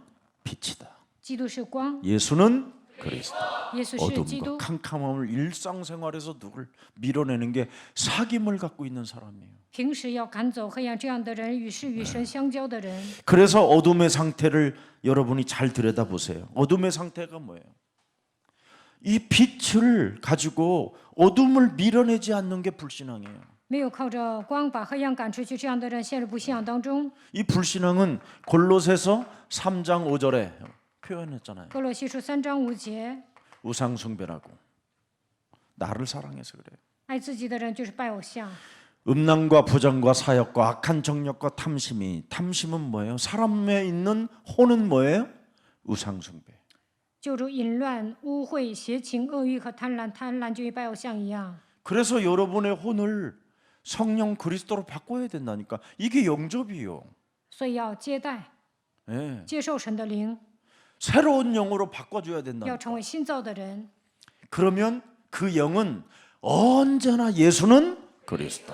빛이다. 基督是光， 예수는 그리스도. 耶稣是基 어둠과 督。 캄캄함을 일상생활에서 누굴 밀어내는 게 사귐을 갖고 있는 사람이에요. 平时要赶走黑暗这样的人，与是与神相交的人。 그래서 어둠의 상태를 여러분이 잘 들여다보세요. 어둠의 상태가 뭐예요? 이 빛을 가지고 어둠을 밀어내지 않는 게 불신앙이에요. 没有靠着光把黑暗赶出去，这样的人陷入不信仰当中。 이 불신앙은 골로새서 3장 5절에 표현했잖아요. 哥罗西书3章5节， 우상 숭배라고. 나를 사랑해서 그래요. 爱自己的人就是拜偶像。 음란과 부정과 사역과 악한 정력과 탐심은 뭐예요? 사람에 있는 혼은 뭐예요? 우상 숭배. 就如淫乱、污秽、邪情、恶欲和贪婪，贪婪就与拜偶像一样。 그래서 여러분의 혼을 성령 그리스도로 바꿔야 된다니까. 이게 영접이요. 所以要接待、 예. 接受神的灵， 새로운 영으로 바꿔줘야 要 된다니까. 成为新造的人。 그러면 그 영은 언제나 예수는 그리스도.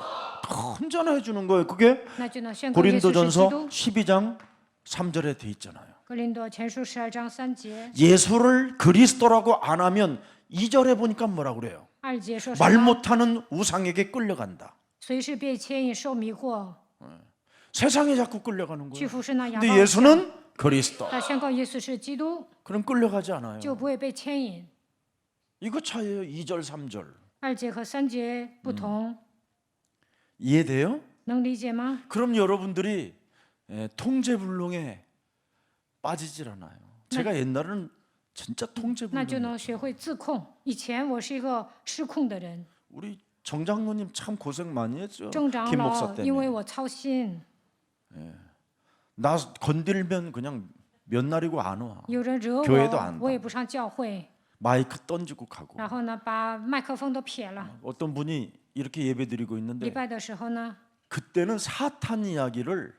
언제나 해주는 거예요. 그게 那就能宣告耶稣是基 고린도전서 督。 12장 3절에 돼 있잖아요. 哥林多前书12章3节、 예수를 그리스도라고 안 하면 2절에 보니까 뭐라 그래요? 2节说什 말 么？ 못하는 우상에게 끌려간다. 随时被牵引、受迷惑， 세상에 자꾸 끌려가는 去 거예요. 服侍那仰 근데 望偶像。 예수는 그리스도. 他宣告耶稣是基督， 그럼 끌려가지 않아요. 就不会被牵引。 이거 차이예요. 2절, 3절. 2节和3节不同， 이해돼요? 能理解吗？ 그럼 여러분들이 통제불능에 빠지질 않아요. 제가 옛날에는 진짜 那就 통제불능. 能学会自控。以前我是一个失控的人， 우리 정 장로님 참 고생 많이 했죠. 郑长 김 목사 老因为 때문에. 我操心， 나 건들면 그냥 몇 날이고 안 와. 有人惹 교회도 我 안 ，我也不上教会， 마이크 던지고 가고. 然后呢，把麦克风都撇了。 어떤 분이 이렇게 예배드리고 礼 있는데 拜的时候呢， 그때는 사탄 이야기를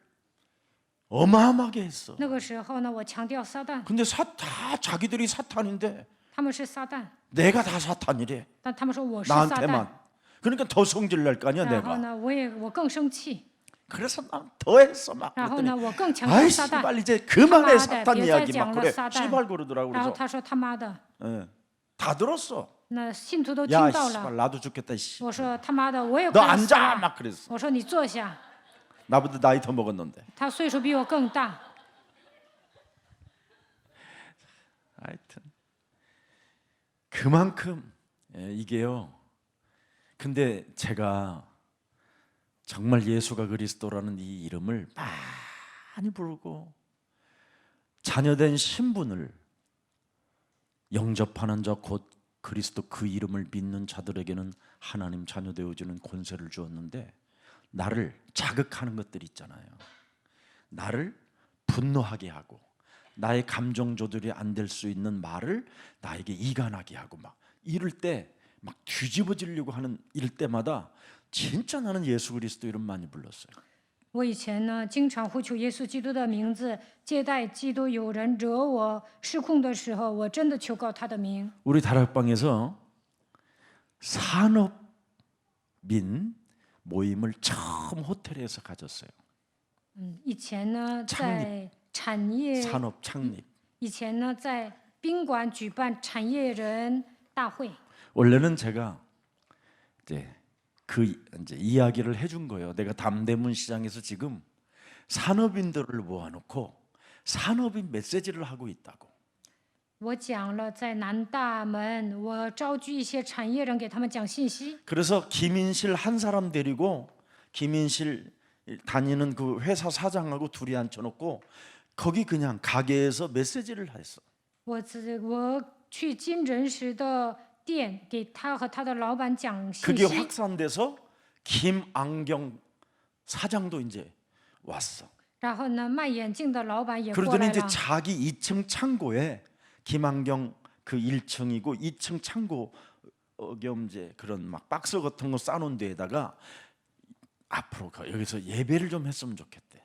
어마어마하게 했어. 那个时候呢，我强调撒旦， 근데 다 자기들이 사탄인데 他们是撒旦， 내가 다 사탄이래. 但他们说我是撒旦， 나한테만. 그러니까 더 성질 날 거 아니야 然后 내가. 呢，我更生气， 그래서 난 더 했어 막. 然后 그랬더니 呢，我更强调 아이 撒旦， 씨발 이제 그만해 아, 사탄 네, 이야기别再讲 막 了 그래. 사단. 씨발 그러더라고 然后 그래서 他说他妈的， 예. 다 들었어. 那信徒都听 야 到 씨발 了。 나도 죽겠다 씨. 我说他妈的，我也 너 快死 앉아 了。 막 그랬어. 我说你坐下， 나보다 나이 더 먹었는데. 他岁数比我更大。 하여튼 그만큼 이게요. 근데 제가 정말 예수가 그리스도라는 이 이름을 많이 부르고 자녀된 신분을 영접하는 자 곧 그리스도 그 이름을 믿는 자들에게는 하나님 자녀 되어주는 권세를 주었는데 나를 자극하는 것들 있잖아요. 나를 분노하게 하고 나의 감정 조절이 안 될 수 있는 말을 나에게 이간하게 하고 막 이럴 때 막 뒤집어지려고 하는 이럴 때마다 진짜 나는 예수 그리스도 이름 많이 불렀어요. 我以前呢，经常呼求耶稣基督的名字，接待基督。有人惹我失控的时候，我真的求告他的名。 우리 다락방에서 산업인 모임을 처음 호텔에서 가졌어요. 以前呢， 창립 在产业， 산업 창립. 以前呢，在宾馆举办产业人大会。 원래는 제가 이제 이야기를 해준 거예요. 내가 담대문 시장에서 지금 산업인들을 모아놓고 산업인 메시지를 하고 있다고. 我讲了，在南大门，我召集一些产业人，给他们讲信息。 그래서 김인실 한 사람 데리고 김인실 다니는 그 회사 사장하고 둘이 앉혀놓고 거기 그냥 가게에서 메시지를 했어. 我去金人时的店，给他和他的老板讲信 그게 息。 확산돼서 김안경 사장도 이제 왔어. 然后呢，卖眼镜的老板也过 그러더니 来 이제 了。 자기 2층 창고에 김안경 그 1층이고 2층 창고 겸 이제 그런 막 박스 같은 거 싸놓은 데에다가 앞으로 여기서 예배를 좀 했으면 좋겠대.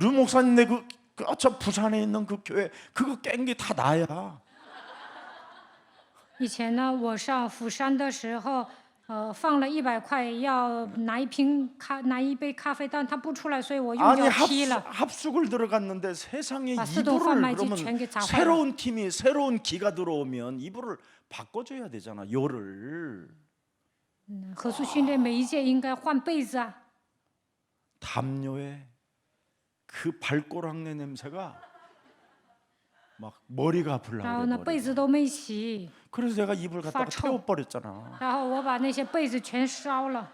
류 목사님 저 부산에 있는 그 교회 그거 깬 게 다 나야. 以前呢，我上釜山的时候，放了100块，要拿一杯咖啡，但他不出来，所以我用 아니 脚踢了， 합숙을 들어갔는데 세상에 아, 수도 이불을贩卖机 그러면 全给砸坏了。 새로운 팀이 새로운 기가 들어오면 이불을 바꿔줘야 되잖아. 요를 合宿训练每一届应该换被子啊。 담요에 그 발꼬락내 냄새가 막 머리가 然后 아플라 呢， 그래. 被子都没洗， 그래서 내가 이불 갖다가 파臭. 태워버렸잖아. 然后我把那些被子全烧了。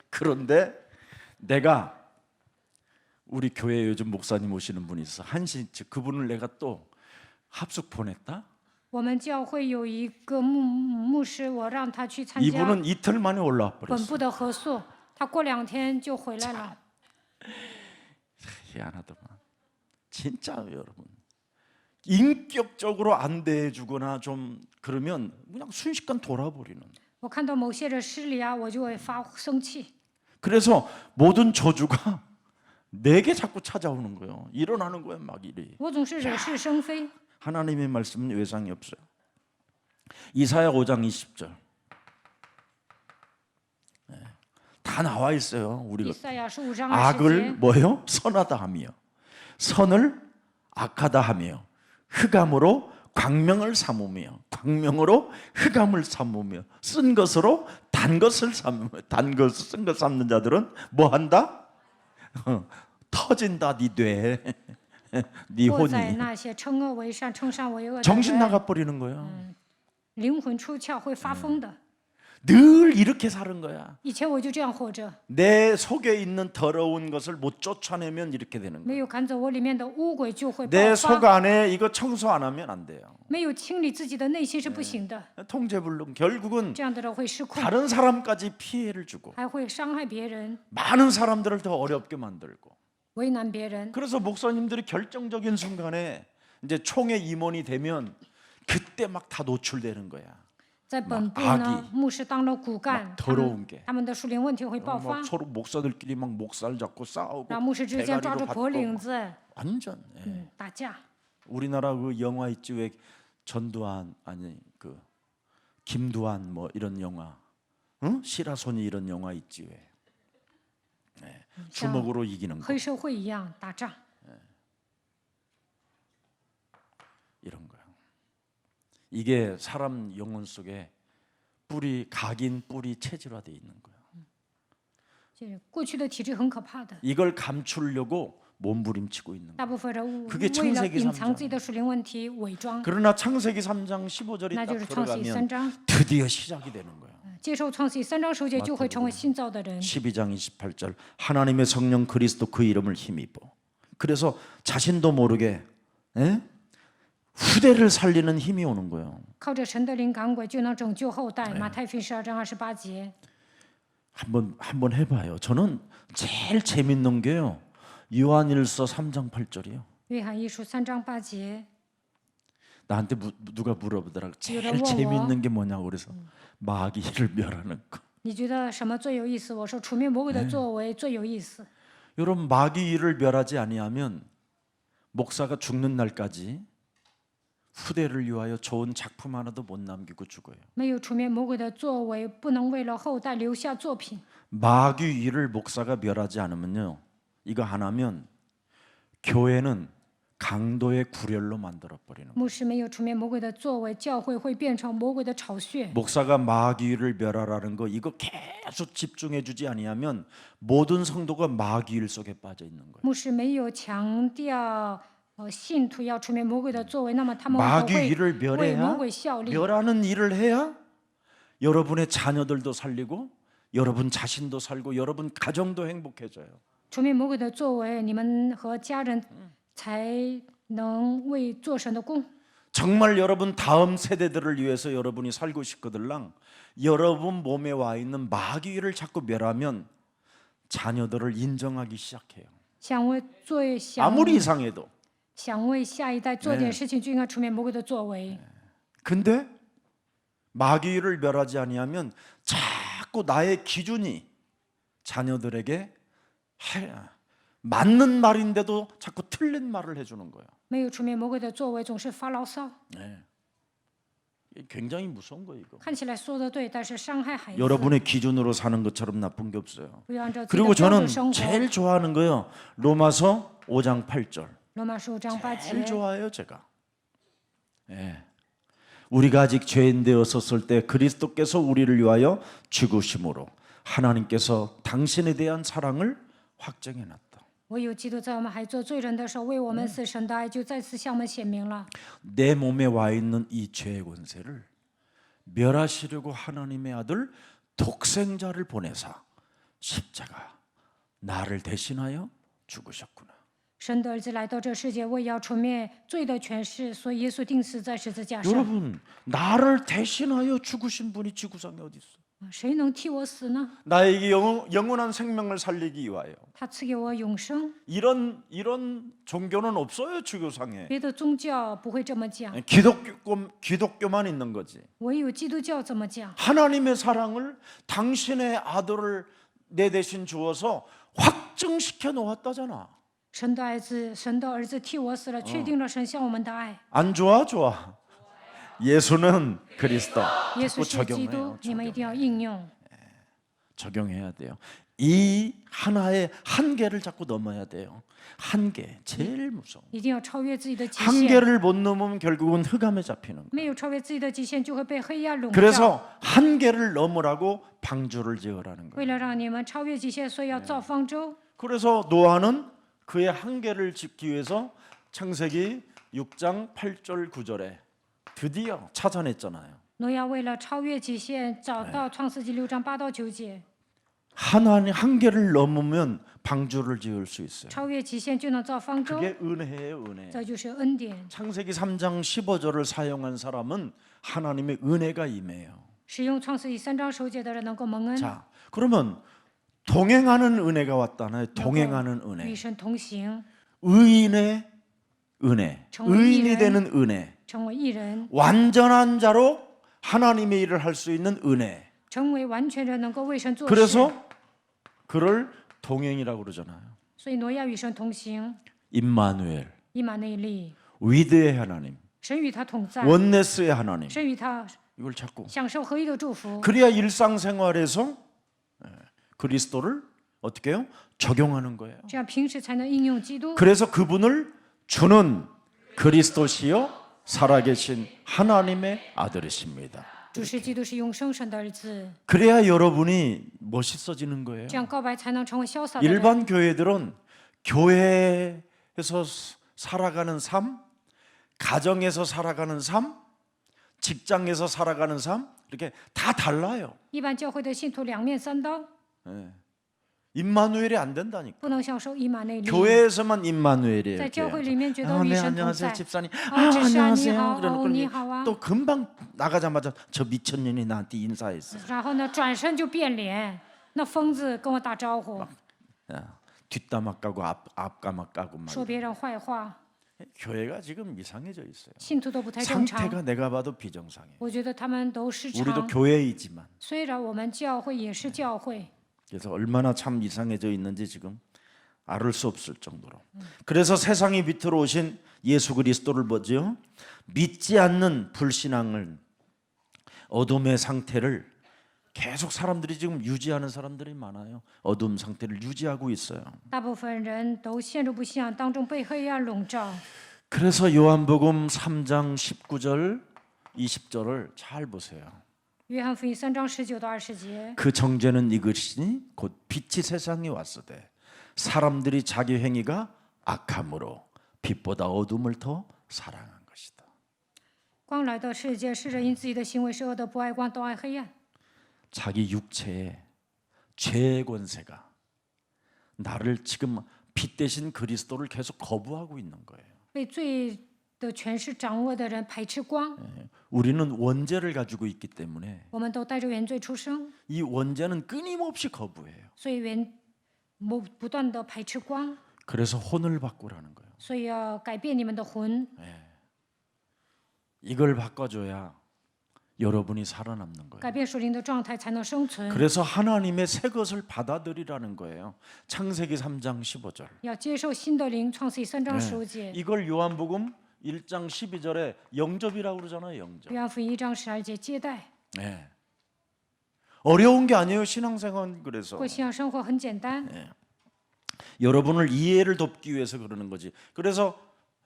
그런데 내가 우리 교회에 요즘 목사님 오시는 분이 있어. 한신츠 그분을 내가 또 합숙 보냈다. 我们教会有一个牧师，我让他去参加 이분은 이틀 만에 올라와 本 버렸어. 部的合宿，他过2天就回来了。 희한하더만. 진짜 여러분 인격적으로 안 대해주거나 좀 그러면 그냥 순식간 돌아버리는. 我看到某些人失礼啊，我就会生气。 그래서 모든 저주가 내게 자꾸 찾아오는 거예요. 일어나는 거예요, 막 이래. 我总是惹是生非。 하나님의 말씀은 외상이 없어요. 이사야 5장 20절. 다 나와 있어요. 以 우리가 赛亚书5章20 악을 节， 뭐요? 선하다 하며 선을 악하다 하며 흑암으로 광명을 삼으며 광명으로 흑암을 삼으며 쓴 것으로 단 것을 삼으며 단 것을 쓴 것 삼는 자들은 뭐 한다? 터진다 네 뇌, 네 或在 혼이 那些称恶为善、称善为恶的 정신 人， 나가 버리는 거예요. 灵魂出窍会发疯的。 늘 이렇게 사는 거야. 以前我就这样活着， 내 속에 있는 더러운 것을 못 쫓아내면 이렇게 되는 거야. 没有赶走我里面的污鬼就会 내 爆 속 发， 안에 이거 청소 안 하면 안 돼요. 没有清理自己的内心是不行的。 통제불능 결국은 这样的人会失控， 다른 사람까지 피해를 주고 还会伤害别人， 많은 사람들을 더 어렵게 만들고. 为难别人。 그래서 목사님들이 결정적인 순간에 이제 총회 임원이 되면 그때 막 다 노출되는 거야. 在本部 악이 呢，牧师当了骨干 막 ， 더러운 게 他们的属灵问题会爆发 막 ， 서로 목사들끼리 막 목살 잡고 싸우고 然后牧师之间抓 대가리로 住脖领 받고 子， 완전. 예. 打架。 우리나라 그 영화 있지 왜 전두환 아니 그 김두한 뭐 이런 영화, 응? 시라소니 이런 영화 있지 왜? 네. 주먹으로 이기는 거 黑社会一样打仗。 이런 거야. 이게 사람 영혼 속에 각인 뿌리 체질화돼 있는 거야. 就是过去的体质很可怕的， 이걸 감추려고 몸부림치고 있는 거야. 大部分人 그게 为了 창세기 隐 3장 藏自己的属灵问题伪装， 그러나 창세기 3장 15절이 那 딱 就是创世记들어가면 3章。 드디어 시작이 되는 거야. 接受创世记3章10节就会成为新造的人。 12장 28절 하나님의 성령 그리스도 그 이름을 힘입어. 그래서 자신도 모르게 후대를 살리는 힘이 오는 거예요. 靠着神的灵赶鬼就能拯救后代。马太福音12章28节。 한번 해봐요. 저는 제일 재밌는 게요. 요한일서 3장 8절이요. 约翰一书3章8节， 나한테 누가 물어보더라. 제일 물어보고. 재밌는 게 뭐냐고 그래서 마귀를 멸하는 거. 你觉得什么最有意思？我说除灭魔鬼的作为最有意思。 여러분 마귀를 멸하지 아니하면 목사가 죽는 날까지 후대를 위하여 좋은 작품 하나도 못 남기고 죽어요. 没有除灭魔鬼的作为，不能为了后代留下作品。 마귀 일을 목사가 멸하지 않으면요. 이거 하나면 교회는 강도의 구렬로 만들어 버리는 거예요. 牧师没有除灭魔鬼的作为，教会会变成魔鬼的巢穴。 목사가 마귀를 멸하라는 거 이거 계속 집중해 주지 아니하면 모든 성도가 마귀 일 속에 빠져 있는 거예요. 牧师没有强调信徒要除灭魔鬼的作为，那么他们 마귀 会 일을 为魔 멸해야 鬼效力。 멸하는 일을 해야 여러분의 자녀들도 살리고 여러분 자신도 살고 여러분 가정도 행복해져요. 除灭魔鬼的作为，你们和家人才能为做神的工。 정말 여러분 다음 세대들을 위해서 여러분이 살고 싶거들랑 여러분 몸에 와 있는 마귀를 자꾸 멸하면 자녀들을 인정하기 시작해요. 想为做 아무리 이상해도. 想为下一代做点事情，就应该除灭魔鬼的作为。 근데 마귀를 멸하지 아니하면 자꾸 나의 기준이 자녀들에게 맞는 말인데도 자꾸 틀린 말을 해주는 거예요. 没有出面魔鬼的作为，总是发牢骚， 네. 이게 굉장히 무서운 거예요. 이거. 看起来说的对，但是伤害孩子。 여러분의 기준으로 사는 것처럼 나쁜 게 없어요. 不要按照自己 그리고 的标 저는 准生活。 제일 좋아하는 거요. 로마서 5장 8절. 罗马书5章8 제일 节， 좋아해요, 제가. 예. 우리가 아직 죄인 되었었을 때 그리스도께서 우리를 위하여 죽으심으로 하나님께서 당신에 대한 사랑을 확정해 놨다. 唯有基督在我们还做罪人的时候，为我们死，神的爱就再次向我们显明了。 내 몸에 와 있는 이 죄의 권세를 멸하시려고 하나님의 아들 독생자를 보내사 십자가 나를 대신하여 죽으셨구나. 神的儿子来到这世界，为要除灭罪的权势，所以耶稣钉死在十字架上。 여러분, 나를 대신하여 죽으신 분이 지구상에 어디 있어? 谁能替我死呢？ 나에게 영원한 생명을 살리기 위하여. 他赐给我永生。 이런 종교는 없어요, 지구상에. 别的宗教不会这么讲， 기독교만 있는 거지. 唯有基督教这么讲。 하나님의 사랑을 당신의 아들을 내 대신 주어서 확증시켜 놓았다잖아. 神的儿子替我死了，确定了神向我们的爱。 안 좋아? 좋아. 예수는 그리스도. 耶稣 자꾸 是基督 적용해요. ，你们一定要应用。 적용해야 돼요. 이 하나의 한계를 자꾸 넘어야 돼요. 한계 제일 무서워. 一定要超越自己的极限。 한계를 못 넘으면 결국은 흑암에 잡히는 거예요. 没有超越自己的极限，就会被黑暗笼罩。 그래서 한계를 넘으라고 방주를 지으라는 거예요. 为了让你们超越极限，所以要造方舟。 그래서 노아는 그의 한계를 짚기 위해서 창세기 6장 8절 9절에 드디어 찾아냈잖아요. 挪亚为了超越极限，找到创世纪6章8到9节， 하나님 한계를 넘으면 방주를 지을 수 있어요. 超越极限就能造方舟， 그게 은혜예요, 은혜. 这就是恩典。 창세기 3장 15절을 사용한 사람은 하나님의 은혜가 임해요. 使用创世纪3章9节的人能够蒙恩， 자, 그러면 동행하는 은혜가 왔다나요? 동행하는 与 은혜. 神同行， 의인의 은혜. 정의 의인이 일은 되는 은혜. 成为义人， 완전한 자로 하나님의 일을 할 수 있는 은혜. 成为完全人，能够为神做事。 그래서 그를 동행이라고 그러잖아요. 所以挪亚与神同行， 임마누엘, 以马内利， 위드의 하나님, 神与他同在， 원네스의 하나님. 神与他 이걸 찾고 享受合一的祝福。 그래야 일상생활에서 그리스도를 어떻게 해요? 적용하는 거예요. 这样平时才能应用基督。 그래서 그분을 주는 그리스도시요 살아계신 하나님의 아들이십니다. 主是基督，是永生神的儿子， 그래야 여러분이 멋있어지는 거예요. 这样告白才能成为潇洒的人。 일반 교회들은 교회에서 살아가는 삶, 가정에서 살아가는 삶, 직장에서 살아가는 삶 이렇게 다 달라요. 一般教会的信徒两面三刀， 임마누엘이 안 된다니까. 不能享受以马内利。 교회에서만 임마누엘이에요. 在教会里面觉得 아, 与 네, 神同 안녕하세요 在。 집사님. 哦，执事啊，你 안녕하세요. 好， 그러는 哦， 걸 你好啊。 또 금방 나가자마자 저 미천년이 나한테 인사했어. 然后呢，转身就变脸，那疯子跟我打招呼， 뒷담화 까고 앞가막 까고 막. 说别人坏话， 교회가 지금 이상해져 있어요. 信徒都不太正常。 상태가 내가 봐도 비정상해. 我觉得他们都失 우리도 常。 교회이지만. 虽然我们教会也是教会， 그래서 얼마나 참 이상해져 있는지 지금 알 수 없을 정도로. 그래서 세상의 빛으로 오신 예수 그리스도를 보죠. 믿지 않는 불신앙을 어둠의 상태를 계속 사람들이 지금 유지하는 사람들이 많아요. 어둠 상태를 유지하고 있어요. 大部分人都陷入不信仰当中，被黑暗笼罩。 그래서 요한복음 3장 19절 20절을 잘 보세요. 约翰福音3章19到20节， 그 정죄는 이것이니 곧 빛이 세상에 왔으되 사람들이 자기 행위가 악함으로 빛보다 어둠을 더 사랑한 것이다. 光来到世界，世人因自己的行为是恶的，不爱光，都爱黑暗。 자기 육체의 죄의 권세가 나를 지금 빛 대신 그리스도를 계속 거부하고 있는 거예요. 被罪的权势掌握的人排斥光， 우리는 원죄를 가지고 있기 때문에 我们都带着原罪出生， 이 원죄는 끊임없이 거부해요. 所以不断的排斥光， 그래서 혼을 바꾸라는 거예요. 所以要改变你们的魂， 이걸 바꿔줘야 여러분이 살아남는 거예요. 改变属灵的状态才能生存。 그래서 하나님의 새 것을 받아들이라는 거예요. 창세기 3장 15절. 要接受新的灵，创世记3章15节， 이걸 요한복음 1장 12절에 영접이라고 그러잖아요. 영접. 约翰福音1章12节接待。 네. 어려운 게 아니에요. 신앙생활 그래서. 过信仰生活很简单， 여러분을 이해를 돕기 위해서 그러는 거지. 그래서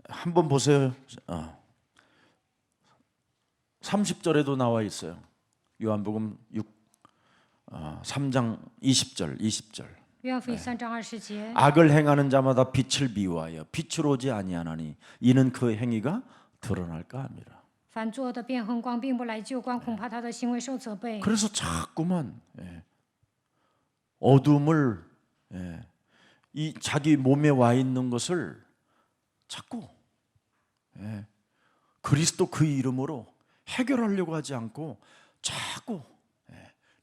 한번 보세요. 30절에도 나와 있어요. 요한복음 3장 20절. 约翰福音3章20节， 악을 행하는 자마다 빛을 미워하여 빛으로 오지 아니하나니 이는 그 행위가 드러날까 함이라. 凡作的变恨光，并不来救光，恐怕他的行为受责备。 그래서 자꾸만 어둠을 이 자기 몸에 와 있는 것을 자꾸 그리스도 그 이름으로 해결하려고 하지 않고 자꾸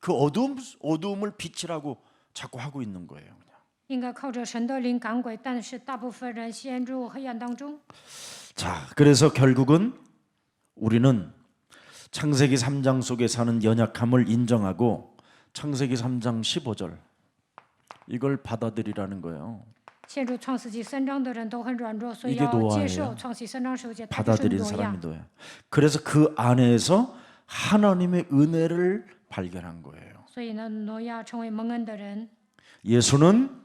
그 어두움을 빛이라고 자꾸 하고 있는 거예요. 그냥. 应该靠着神的灵赶鬼，但是大部分人陷入黑暗当中。 자, 그래서 결국은 우리는 창세기 3장 속에 사는 연약함을 인정하고 창세기 3장 15절 이걸 받아들이라는 거예요. 陷入创世纪3章的人都很软弱，所以 이게 要 노아예요. 接受创世纪3章15节，他就是 받아들인 挪亚 사람이 노예. 그래서 그 안에서 하나님의 은혜를 발견한 거예요. 所以呢，挪亚成为蒙恩的人。 예수는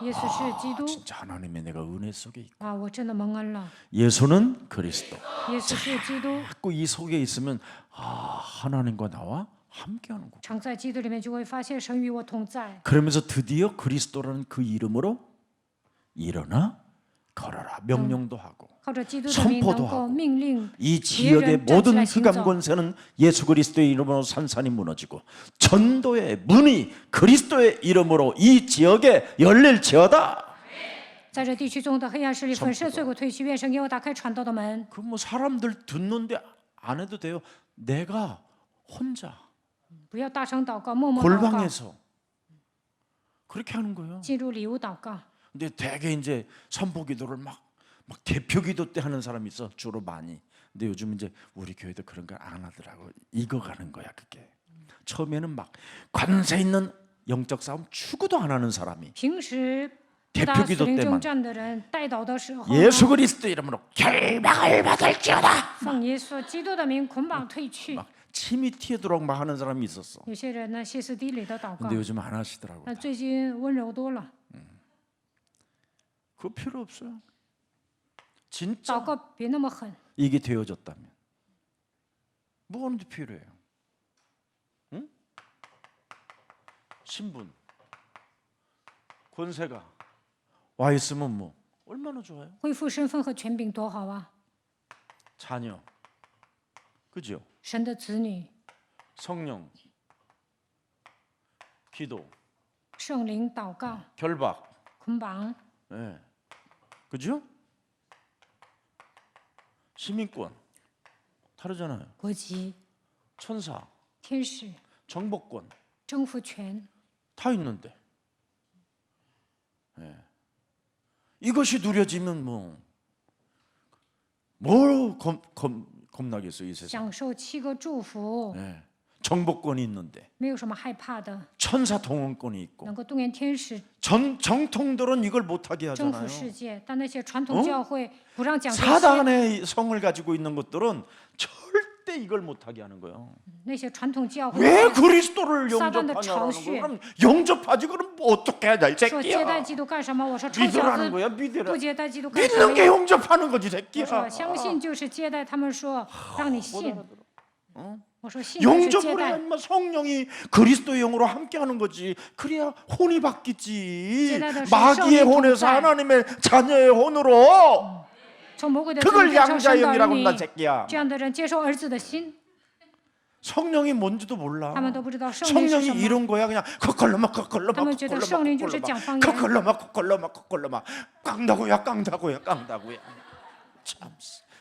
耶稣是基督 진짜 하나님의 내가 은혜 속에 있고 啊，我真的蒙恩了。 예수는 그리스도. 耶稣是基督， 자꾸 이 속에 있으면 하나님과 나와 함께하는 거. 常在基督里面就会发现神与我同在。 그러면서 드디어 그리스도라는 그 이름으로 일어나 걸어라 명령도 하고 靠着基督的名 선포도 能够 하고 命令 이 别 지역의 人站起 모든 来行 흑암 走。 권세는 예수 그리스도의 이름으로 산산이 무너지고 전도의 문이 그리스도의 이름으로 이 지역에 열릴지어다. 在这地区中的黑暗势力粉饰碎骨退去，愿神给我打开传道的门。 그 뭐 사람들 듣는데 안 해도 돼요. 내가 혼자 不要大声祷告，默默祷告， 골방에서 그렇게 하는 거예요. 进入礼物祷告。 근데 대개 이제 선포기도를 막 대표기도 때 하는 사람이 있어 주로 많이. 근데 요즘 이제 우리 교회도 그런 걸 안 하더라고. 익어가는 거야 그게. 처음에는 막 관세 있는 영적 싸움 추구도 안 하는 사람이 平时不 대표 打 기도 死灵 때만 征战的人，带祷的时候呢， 예수 그리스도 이름으로 결박을 받을지어다. 奉耶稣基督的名捆绑退去。 막 침이 튀어들어오고 막 하는 사람이 있었어. 有些人呢歇斯底里的祷告 근데 ， 요즘 안 하시더라고. 那最近温柔多了， 그거 필요 없어요. 祷 진짜 告别那么狠。 이게 되어졌다면 뭐가 필요해요? 응? 신분, 권세가 와 있으면 뭐 얼마나 좋아요? 恢复身份和权柄多好啊！ 자녀, 그죠? 神的子女， 성령, 기도, 圣灵祷告 결박, 捆绑， 예, 그죠? 시민권 다르잖아요. 国籍、 천사, 天使、 정복권 征服权， 다 있는데, 예. 이것이 누려지면 뭘 겁나겠어요 이 세상. 享受7个祝福， 예. 정복권이 있는데, 没有什么害怕的， 천사 동원권이 있고, 能够动员天使 정통들은 이걸 못하게 征 하잖아요. 服世界。但那些传统教会不让讲这些， 사단의 성을 가지고 있는 것들은 절대 이걸 못하게 하는 거예요. 那些传统教会 왜 그리스도를 사단의 영접하냐라는巢穴. 거예요. 그럼 영접하지 그럼 뭐 어떻게 하냐 이 说接待 새끼야. 基督干什么？我说臭小 믿으라는 子， 거야 믿으라. 不接待基督干什 믿는 么 게 呀？ 영접하는 거지 我 새끼야. 说相信就是接待，他们说让你 못 信。 알아들어. 我说信就是接 영접을 해야 待， 인마 성령이 그리스도의 영으로 함께하는 거지. 그래야 혼이 바뀌지. 제자들 마귀의 성령이 혼에서 동在. 하나님의 자녀의 혼으로 从魔鬼的 그걸 灵变成神的儿 양자형이라고 女 한다 。 새끼야. 这样的人接受儿子的心， 성령이 뭔지도 몰라. 他们都不知道圣灵是 성령이 什么。 이런 거야 그냥 그걸로만 그걸로만 他们觉得圣灵就是讲方言。 그걸로만 깡다고야 참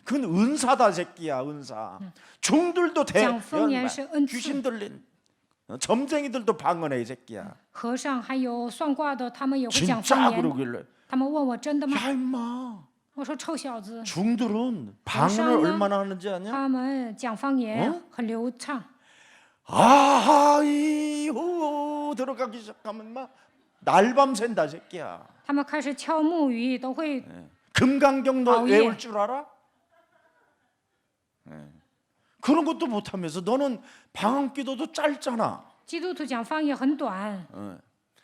그건 은사다 새끼야 은사. 중들도 讲方言是恩赐。 귀신 들린 점쟁이들도 방언해 이 새끼야. 和尚还有算卦的，他们也会讲 진짜 方言。 그러길래 他们问我真的吗？ 야 임마 我说臭小子， 중들은 방언을 상은- 얼마나 하는지 아냐? 他们讲方言很流畅， 아하이호 들어가기 시작하면 막 날밤 샌다 새끼야. 他们开始敲木鱼都会 금강경 너 아우예. 외울 줄 알아? 그런 것도 못하면서 너는 방언 기도도 짧잖아. 基督徒讲方言很短，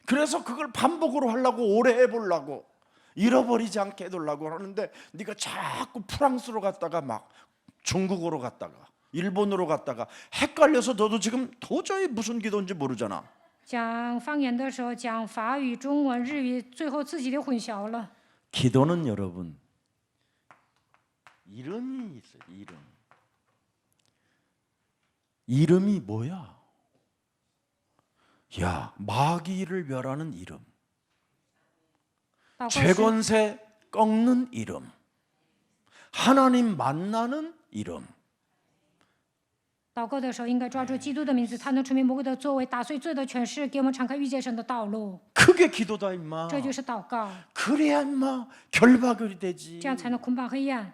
그래서 그걸 반복으로 하려고 오래 해보려고 잃어버리지 않게 해두려고 하는데 네가 자꾸 프랑스로 갔다가 막 중국어로 갔다가 일본어로 갔다가 헷갈려서 너도 지금 도저히 무슨 기도인지 모르잖아. 讲方言的时候讲法语、中文、日语，最后自己都混淆了。 기도는 여러분 이름이 있어요. 이름이 뭐야? 야, 마귀를 멸하는 이름, 祷告是 죄권세 꺾는 이름, 하나님 만나는 이름. 祷告的时候应该抓住基督的名字，他能除灭魔鬼的作为，打碎罪的权势，给我们敞开遇见神的道路。 그게 기도다 임마. 这就是祷告， 그래야 임마 결박이 되지. 这样才能捆绑黑暗。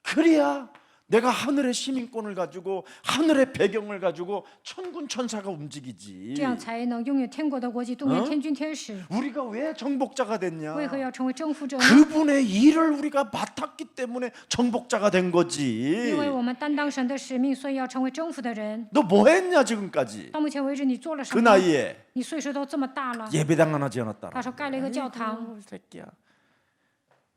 그래야 내가 하늘의 시민권을 가지고 하늘의 배경을 가지고 천군 천사가 움직이지. 这样才能拥有天国的国际，动员天军天使。 우리가 왜 정복자가 됐냐? 为何要成为征服者呢？ 그분의 일을 우리가 맡았기 때문에 정복자가 된 因为 거지. 我们担当神的使命，所以要成为征服的人。 너 뭐 했냐 지금까지? 到目前为止，你做了什 그 么？ 나이에 你岁数都这么大了， 예배당 하나 지어놨다. 他说盖了一个教堂。 아이고, 새끼야.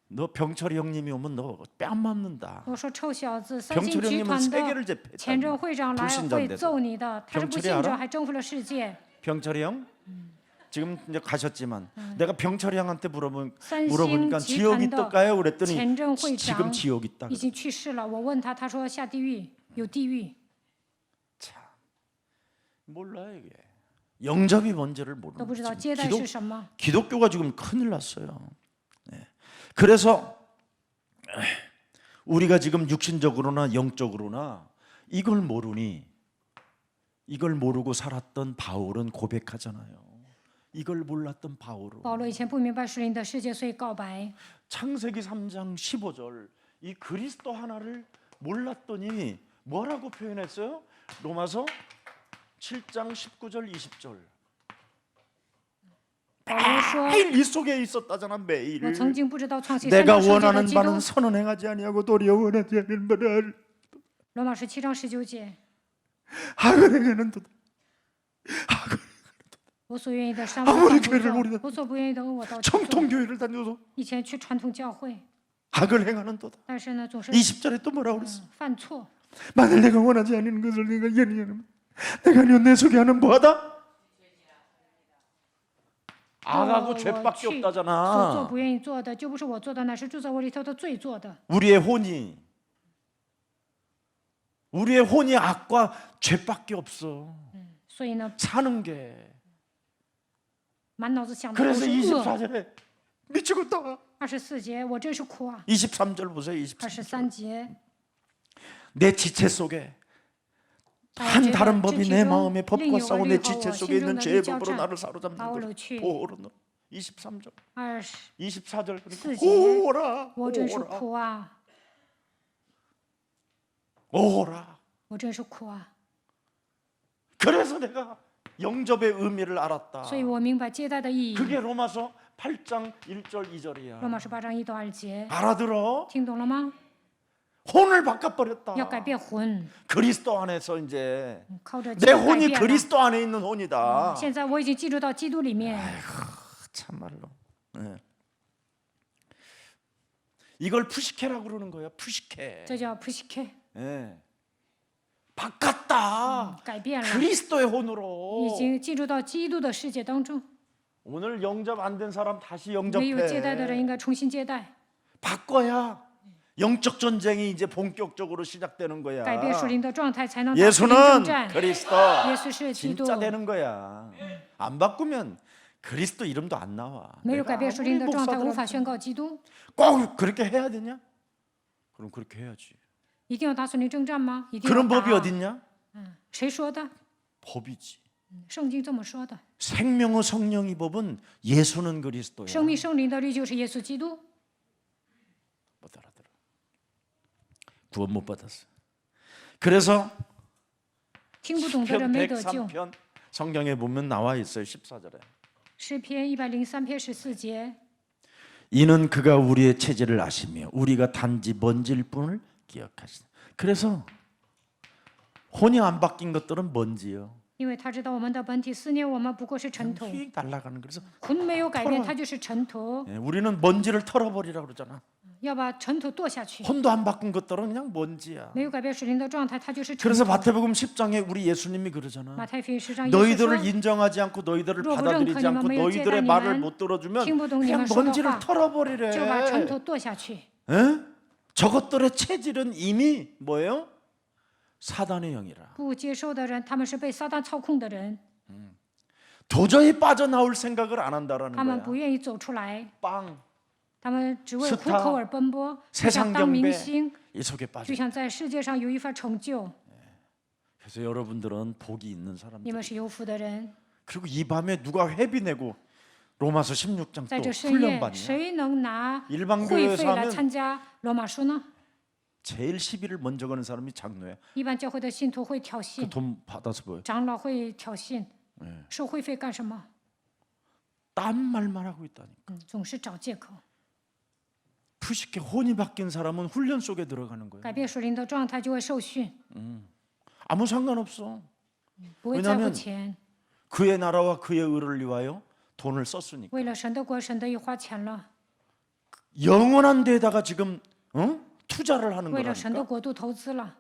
너 병철이 형님이 오면 너 뺨 맞는다. 我说臭小子，三星 병철이 集 형님은 团 세계를 的前任 제패했다. 会长来 불신자인데도 会揍你的，他是不 병철이 信 알아 者，还征服了世界。 병철이 형? 지금 이제 가셨지만 내가 병철이 형한테 三 물어보니까 星集 지옥이 团的 떠까요? 그랬더니 前任会 지금 长 지옥 있다. 已经去世了。我问他，他说下地狱，有地狱， 참 몰라 이게 영접이 뭔지를 都 모르는 不知道 거지. 接待是什么。 기독교가 지금 큰일 났어요. 네. 그래서 우리가 지금 육신적으로나 영적으로나 이걸 모르니 이걸 모르고 살았던 바울은 고백하잖아요. 이걸 몰랐던 바울은 保罗以前不明白属灵的世界，所以告白。 창세기 3장 15절 이 그리스도 하나를 몰랐더니 뭐라고 표현했어요? 로마서 7장 19절 20절 保罗说 매일 이 속에 있었다잖아 매일 我曾经不知道创世三 내가 章世界的 원하는 基 바는 督。 선은 행하지 아니하고 도리어 원하지 않는 바를 罗马书7章19节， 악을 행하는도다 我所愿意的善 아무리 我 교회를 做 오리다 ，我所不愿意的恶我倒去做。 정통교회를 다녀도 以前去传统教会， 악을 행하는도다 但是呢总是 20절에 또 뭐라고 그랬어 犯错。 만일 내가 원하지 않는 것을 내가 연이하면 내가 아니요 내 속에 하는 뭐하다? 악하고 我 죄밖에 去所做 없다잖아 不愿意做的，就不是我做的，乃是住在我里头的罪做的。 우리의 혼이 악과 죄밖에 없어 所以呢， 사는 게 满脑子想的都 그래서 是恶。 24절에 미치겠다 24节，我真是苦啊。 23절 보세요 23절 23节， 내 지체 속에 但 한 我觉 다른 得肢 법이 体 내 中 마음에 另 법과 有个 싸워 律 내 和 지체 我 속에 心中 있는 的 죄의 律交 법으로 战， 나를 사로잡는 把我 거를 掳去。 보호로 23절 20 24절 四节， 오라 我真是 오라 苦啊， 오라 我真是苦啊。 그래서 내가 영접의 의미를 알았다 所以我明白接待的意义。 그게 로마서 8장 1절 2절이야 罗马书8章1到2节， 알아들어 听懂了吗？ 혼을 바꿔버렸다 要改变魂， 그리스도 안에서 이제 靠着 내 基督改 혼이 变了。 그리스도 안에 있는 혼이다 现在我已经进入到基督里面， 참말로 네. 이걸 푸시케라고 그러는 거야 푸시케 这叫普西克， 네. 바꿨다 改变了， 그리스도의 已 혼으로 经进入到基督的世界当中。 오늘 영접 안 된 사람 다시 没有接待的人 영접해 应该重新接待， 바꿔야 영적 전쟁이 이제 본격적으로 시작되는 거야 改变属灵的状态，才能打属灵 예수는 征战。 그리스도 耶稣是基督， 진짜 되는 거야 안 바꾸면 그리스도 이름도 안 나와 没有 내가 改变属 아무리 灵的状态，无法 목사들한테 宣告基督。 꼭 그렇게 해야 되냐? 그럼 그렇게 해야지 一定要打属灵征战吗？一定要 그런 법이 打。 어딨냐? 谁说的？ 법이지 圣经这么说的。 생명의 성령의 법은 예수는 그리스도야 生命圣灵的律就是耶稣基督。 구원 못 받았어요. 그래서 听不懂的人没得救。 103편 성경에 보면 나와 있어요. 14절에. 诗篇103篇14节， 이는 그가 우리의 체질을 아시며 우리가 단지 먼지일 뿐을 기억하시다. 그래서 혼이 안 바뀐 것들은 먼지요. 因为他知道我们的本体，思念我们不过是尘土， 휙 날아가는. 그래서 魂没有改变，它就是尘土， 우리는 먼지를 털어버리라 그러잖아. 要把尘土剁下去。 혼도 안 바꾼 것들은 그냥 먼지야. 没有改变属灵的状态，它就是尘 그래서 土。 마태복음 10장에 우리 예수님이 그러잖아. 马太福音10章耶稣说 너희들을 인정하지 않고 너희들을 받아들이지 않고 너희들의 말을 못 들어주면 그냥 먼지를 털어버리래. 就把尘土剁下去。 에? 저것들의 체질은 이미 뭐예요? 사단의 영이라. 不接受的人，他们是被撒旦操控的人， 도저히 빠져나올 생각을 안 한다라는 他们 거야. 不愿意走出来， 빵, 他们只为 스타 糊口而奔波，就 세상 想当明 경배 星， 이 속에 就 빠져. 想在世界上有一番成就。 그래서 여러분들은 복이 있는 你 사람들. 们是有福的人， 그리고 이 밤에 누가 회비 내고 로마서 16장 在 또 这深夜， 훈련 받냐? 谁能拿 일반 会 교회에서 费来 하면 参加罗马书呢？ 제일 시비를 먼저 거는 사람이 장로야. 一般教会的信徒会挑 그 衅， 돈 받아서 뭐예요? 长老会挑衅，收会费干什么？ 딴 말만 하고 있다니까. 总是找借口。 푸시케 혼이 바뀐 사람은 훈련 속에 들어가는 거예요. 改变属灵的状态就会受训， 아무 상관없어. 不会在乎 왜냐하면 钱。 그의 나라와 그의 의를 위하여 돈을 썼으니까. 为了神的国、神的义花钱了， 영원한 데다가 지금 투자를 하는 为了神的 거라니까. 国度投资了。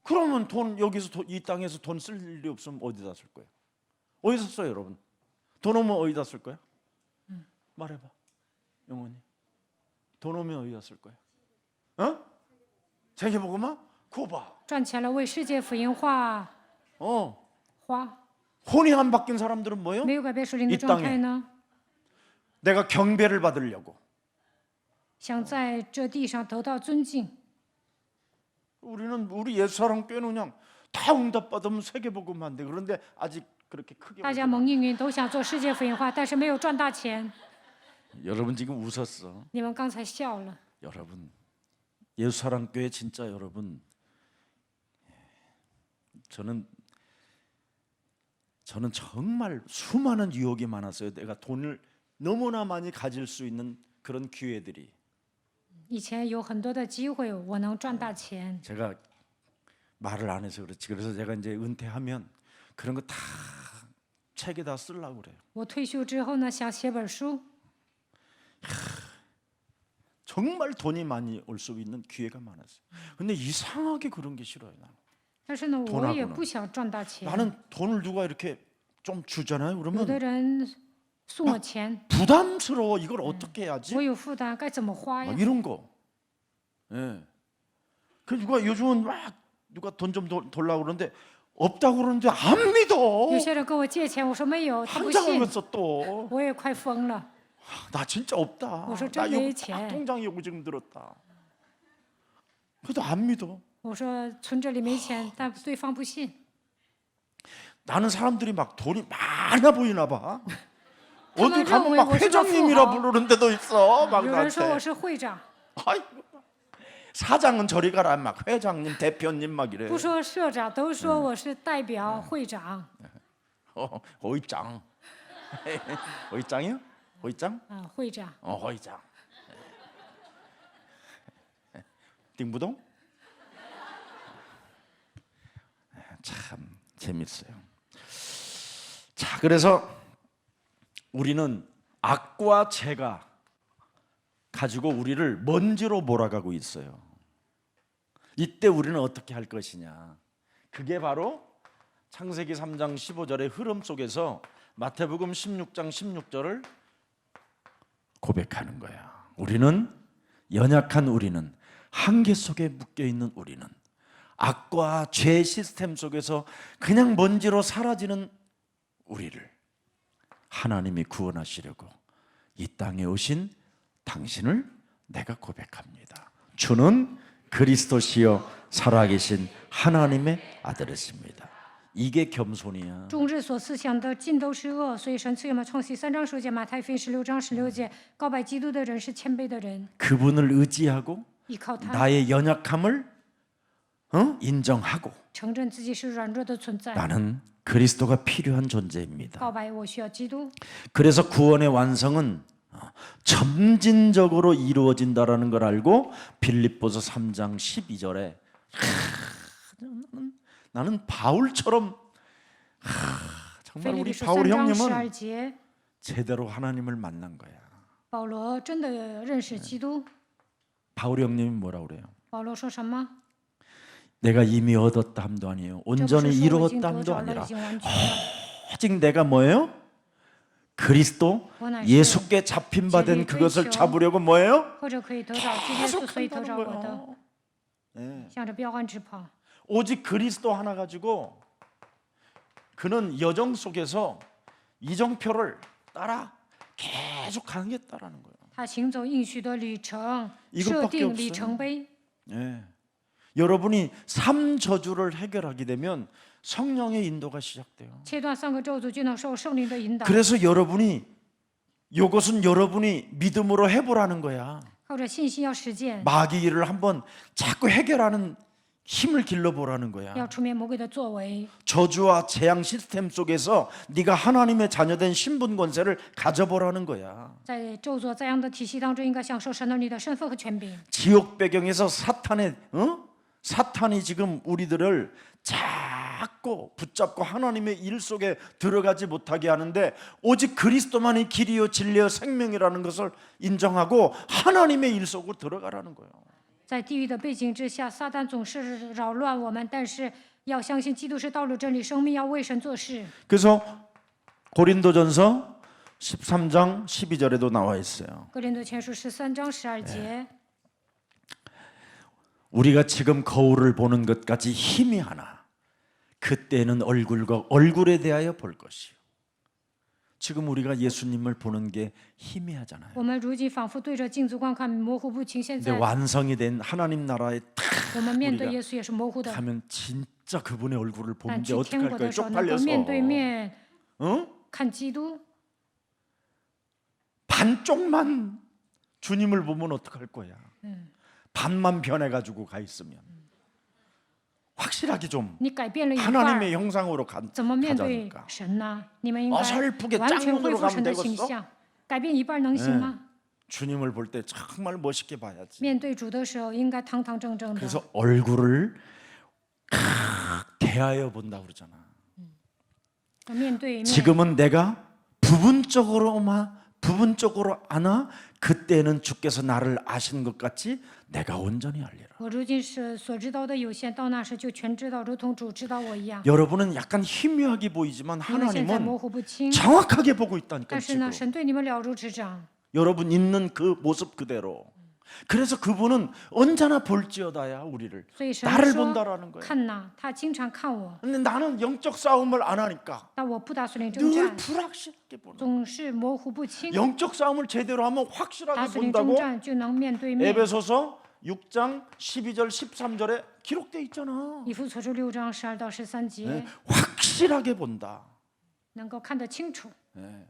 그러면 돈 여기서 이 땅에서 돈 쓸 일이 없으면 어디다 쓸 거예요? 어디서 써요, 여러분? 돈 오면 어디다 쓸 거야? 말해봐, 영원히. 돈 오면 어디다 쓸 거야? 어? 생겨보고만 그거 봐. 赚钱了，为世界福音化 花。 혼이 안 바뀐 사람들은 뭐예요? 没有改变属灵的 이 状 땅에 态呢？ 내가 경배를 받으려고. 想在这地上得到尊敬。 우리 옛사랑교회는 그냥 다 응답받으면 세계복음만 돼. 그런데 아직 그렇게 크게. 大家蒙应允都想做世界福音化，但是没有赚大钱。 여러분 지금 웃었어. 你们刚才笑了。 여러분 예수사랑교회 진짜 여러분 저는 정말 수많은 유혹이 많았어요. 내가 돈을 너무나 많이 가질 수 있는 그런 기회들이. 以前有很多的机会，我能赚大钱。 제가 말을 안 해서 그렇지. 그래서 제가 이제 은퇴하면 그런 거 다 책에다 쓰려고 그래요. 我退休之后呢，想写本书， 정말 돈이 많이 올 수 있는 기회가 많았어요. 근데 이상하게 그런 게 싫어요. 나는. 但是呢， 돈하고는 我也不想赚大钱。 나는 돈을 누가 이렇게 좀 주잖아요. 有的 그러면 人送我钱， 부담스러워. 이걸 어떻게 해야지? 我有负担，该怎么花呀 막 ？ 이런 거. 예. 그 누가 요즘은 막 누가 돈 좀 돌라고 그러는데 없다고 그러는데 안 믿어. 有些人跟我借钱，我说没有，他不 한장을 信， 냈어 또. 我也快疯了。 나 진짜 없다. 어서 나 좀 요 내체. 통장에 요즘 들었다. 그래도 안 믿어. 我说存这里没钱，但对方不信。 나는 사람들이 막 돈이 많아 보이나 봐. 어디 그만 가면 좀 막 왜 회장님이라 멋있어. 부르는 데도 있어. 막 有人说我 나한테. 是会长， 아이고. 사장은 저리 가라. 막 회장님, 대표님 막 이래. 不说社长，都说我是代表会长。 호이짱. 호이짱이요? 호이짱? 啊，会长。 호이짱. 띵부동? 참 재밌어요. 자, 그래서 우리는 악과 죄가 가지고 우리를 먼지로 몰아가고 있어요. 이때 우리는 어떻게 할 것이냐? 그게 바로 창세기 3장 15절의 흐름 속에서 마태복음 16장 16절을 고백하는 거야. 우리는 연약한 우리는 한계 속에 묶여 있는 우리는 악과 죄 시스템 속에서 그냥 먼지로 사라지는 우리를 하나님이 구원하시려고 이 땅에 오신 당신을 내가 고백합니다. 주는 그리스도시요 살아계신 하나님의 아들이십니다. 이게 겸손이야. 众日所思想的尽都是恶，所以神赐给我们创世3章10节，马太福音16章16节，告白基督的人是谦卑的人。 그분을 의지하고 依靠他， 나의 연약함을 인정하고 承认自己是软弱的存在， 나는 그리스도가 필요한 존재입니다. 告白我需要基督。 그래서 구원의 완성은 점진적으로 이루어진다라는 걸 알고 빌립보서 3장 12절에 나는 바울처럼 정말 腓立 우리 比书 바울 3章 형님은 12节， 제대로 하나님을 만난 거야. 保罗真的认识基督。 바울 형님이 뭐라 그래요? 保罗说什么？ 내가 이미 얻었다 함도 아니에요. 这不是 온전히 说我已经 이루었다 得 함도 着了，已 아니라 经完全了。 오직 내가 뭐예요? 그리스도 我乃是 예수께 잡힌 바 된 그것을 잡으려고 뭐예요? 或者可以得到基耶稣，所以得着我的， 거예요. 네. 向着标杆直跑。 오직 그리스도 하나 가지고 그는 여정 속에서 이정표를 따라 계속 가겠다라는 거예요. 他行走应许的旅程， 이것밖에 设定 없어요 里程碑。 네. 여러분이 삶 저주를 해결하게 되면 성령의 인도가 시작돼요. 切断3个咒诅，就能受圣灵的引导。 그래서 여러분이 이것은 여러분이 믿음으로 해보라는 거야. 靠着信心要实践， 마귀 일을 한번 자꾸 해결하는 힘을 길러보라는 要 거야. 出面魔鬼的作为。 저주와 재앙 시스템 속에서 네가 하나님의 자녀된 신분 권세를 가져보라는 거야. 在咒诅灾殃的体系当中，应该享受神儿女的身份和权柄。 지옥 배경에서 사탄이 지금 우리들을 자꾸 붙잡고 하나님의 일 속에 들어가지 못하게 하는데 오직 그리스도만이 길이요 진리요 생명이라는 것을 인정하고 하나님의 일 속으로 들어가라는 거예요. 在地狱的背景之下，撒旦总是扰乱我们，但是要相信基督是道路、真理、生命，要为神做事。 그래서 고린도전서 13장 12절에도 나와 있어요. 哥林多前书13章12节， 우리가 지금 거울을 보는 것까지 힘이 하나 그때는 얼굴과 얼굴에 대하여 볼 것이요. 지금 우리가 예수님을 보는 게 희미하잖아요. 我们如今仿佛对着镜子观看，模糊不清。现 근데 在 완성이 된 하나님 나라에 탁 我们面对 우리가 耶稣也是模糊的， 가면 진짜 그분의 얼굴을 但 보는데 去 어떻게 天 할 国 거예요? 的时候能够 쪽팔려서 面对面 응? 看基督。 반쪽만 주님을 보면 어떡할 거야? 반만 변해가지고 가 있으면 확실하게 좀 你改变了一半， 하나님의 형상으로 怎么面对 가자니까 神呢？你们应该 어설프게 完全恢 짱으로 复神 가면 的形 되겠어? 象。改变一半能行吗？ 주님을 볼 때 정말 멋있게 봐야지. 面对主的时候，应该堂堂正正的。 그래서 얼굴을 대하여 본다 그러잖아. 面对面。 지금은 내가 부분적으로 아나 그때는 주께서 나를 아시는 것 같이 내가 온전히 알리라. 我如今是所知道的有限，到那时就全知道，如同主知道我一样。 여러분은 약간 희미하게 보이지만 因为现在模 하나님은 糊不清， 정확하게 보고 있다니까 但是 지금. 呢，神对你们了如指掌。 여러분 있는 그 모습 그대로. 그래서 그분은 언제나 볼지어다야 우리를 所以神 나를 说 본다라는 거예요. 看呐，他经常看我， 근데 나는 영적 싸움을 안 하니까 但我不打属灵征 늘 战， 불확실하게 보는. 总是模糊不清。 영적 싸움을 제대로 하면 打 확실하게 属灵征 본다고 战就能面对面。 에베소서 6장 12절 13절에 기록돼 있잖아. 以弗所书6章12到13节， 네, 확실하게 본다. 能够看得清楚。 네.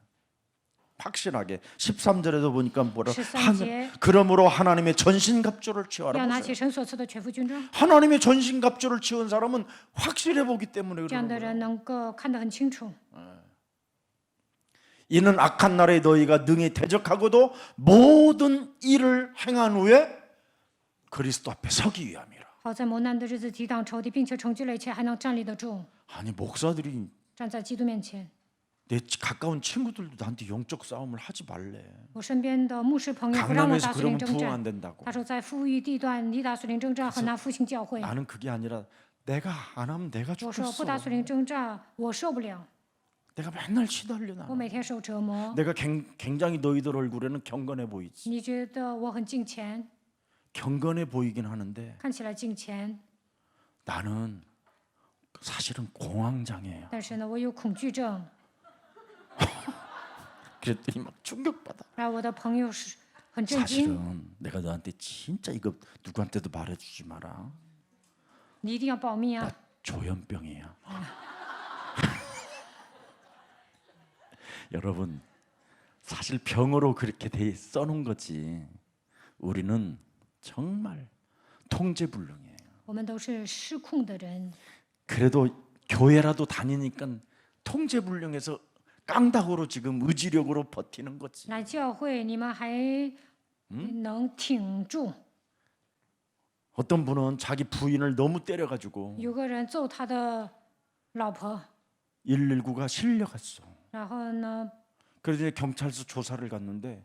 확실하게 13절에도 보니까 뭐라 13제. 그러므로 하나님의 전신갑주를 要 취하라 拿 보세요. 起神所赐的全副军装， 하나님의 전신갑주를 취한 사람은 확실해 보기 때문에 这样 그러는 的 거예요. 人能够看得很清楚。 이는 악한 날에 너희가 능히 대적하고도 모든 일을 행한 후에 그리스도 앞에 서기 위함이라. 好在磨难的日子抵挡仇敌，并且成就了一切，还能站立得住， 아니 목사들이 站在基督面前。 내 가까운 친구들도 나한테 영적 싸움을 하지 말래. 我身边的牧师朋友不让我 강남에서 打属灵 그러면 征 부흥 안 战， 된다고. 他说在富裕地段你打属灵征战很难复兴教会。 나는 그게 아니라 내가 안 하면 내가 我说 죽겠어. 不打属灵征战，我受不了， 내가 맨날 시달려 我 나. 每天受折磨。 내가 굉장히 너희들 얼굴에는 경건해 보이지. 你觉得我很敬虔， 경건해 보이긴 하는데 看起来敬虔， 나는 사실은 공황장애예요. 但是呢，我有恐惧症。 그랬더니 막 충격받아. 然后我的朋友是很震惊， 사실은 내가 너한테 진짜 이거 누구한테도 말해주지 마라. 你一定要保密啊！ 조현병이야. 여러분 사실 병으로 그렇게 돼 써놓은 거지. 우리는 정말 통제불능이에요. 我们都是失控的人。 그래도 교회라도 다니니까 통제불능해서 깡다구로 지금 의지력으로 버티는 거지. 来教会，你们还能挺住。 어떤 분은 자기 부인을 너무 때려가지고 有个人揍他的老婆， 119가 실려갔어. 然后呢 그래서 이제 경찰서 조사를 갔는데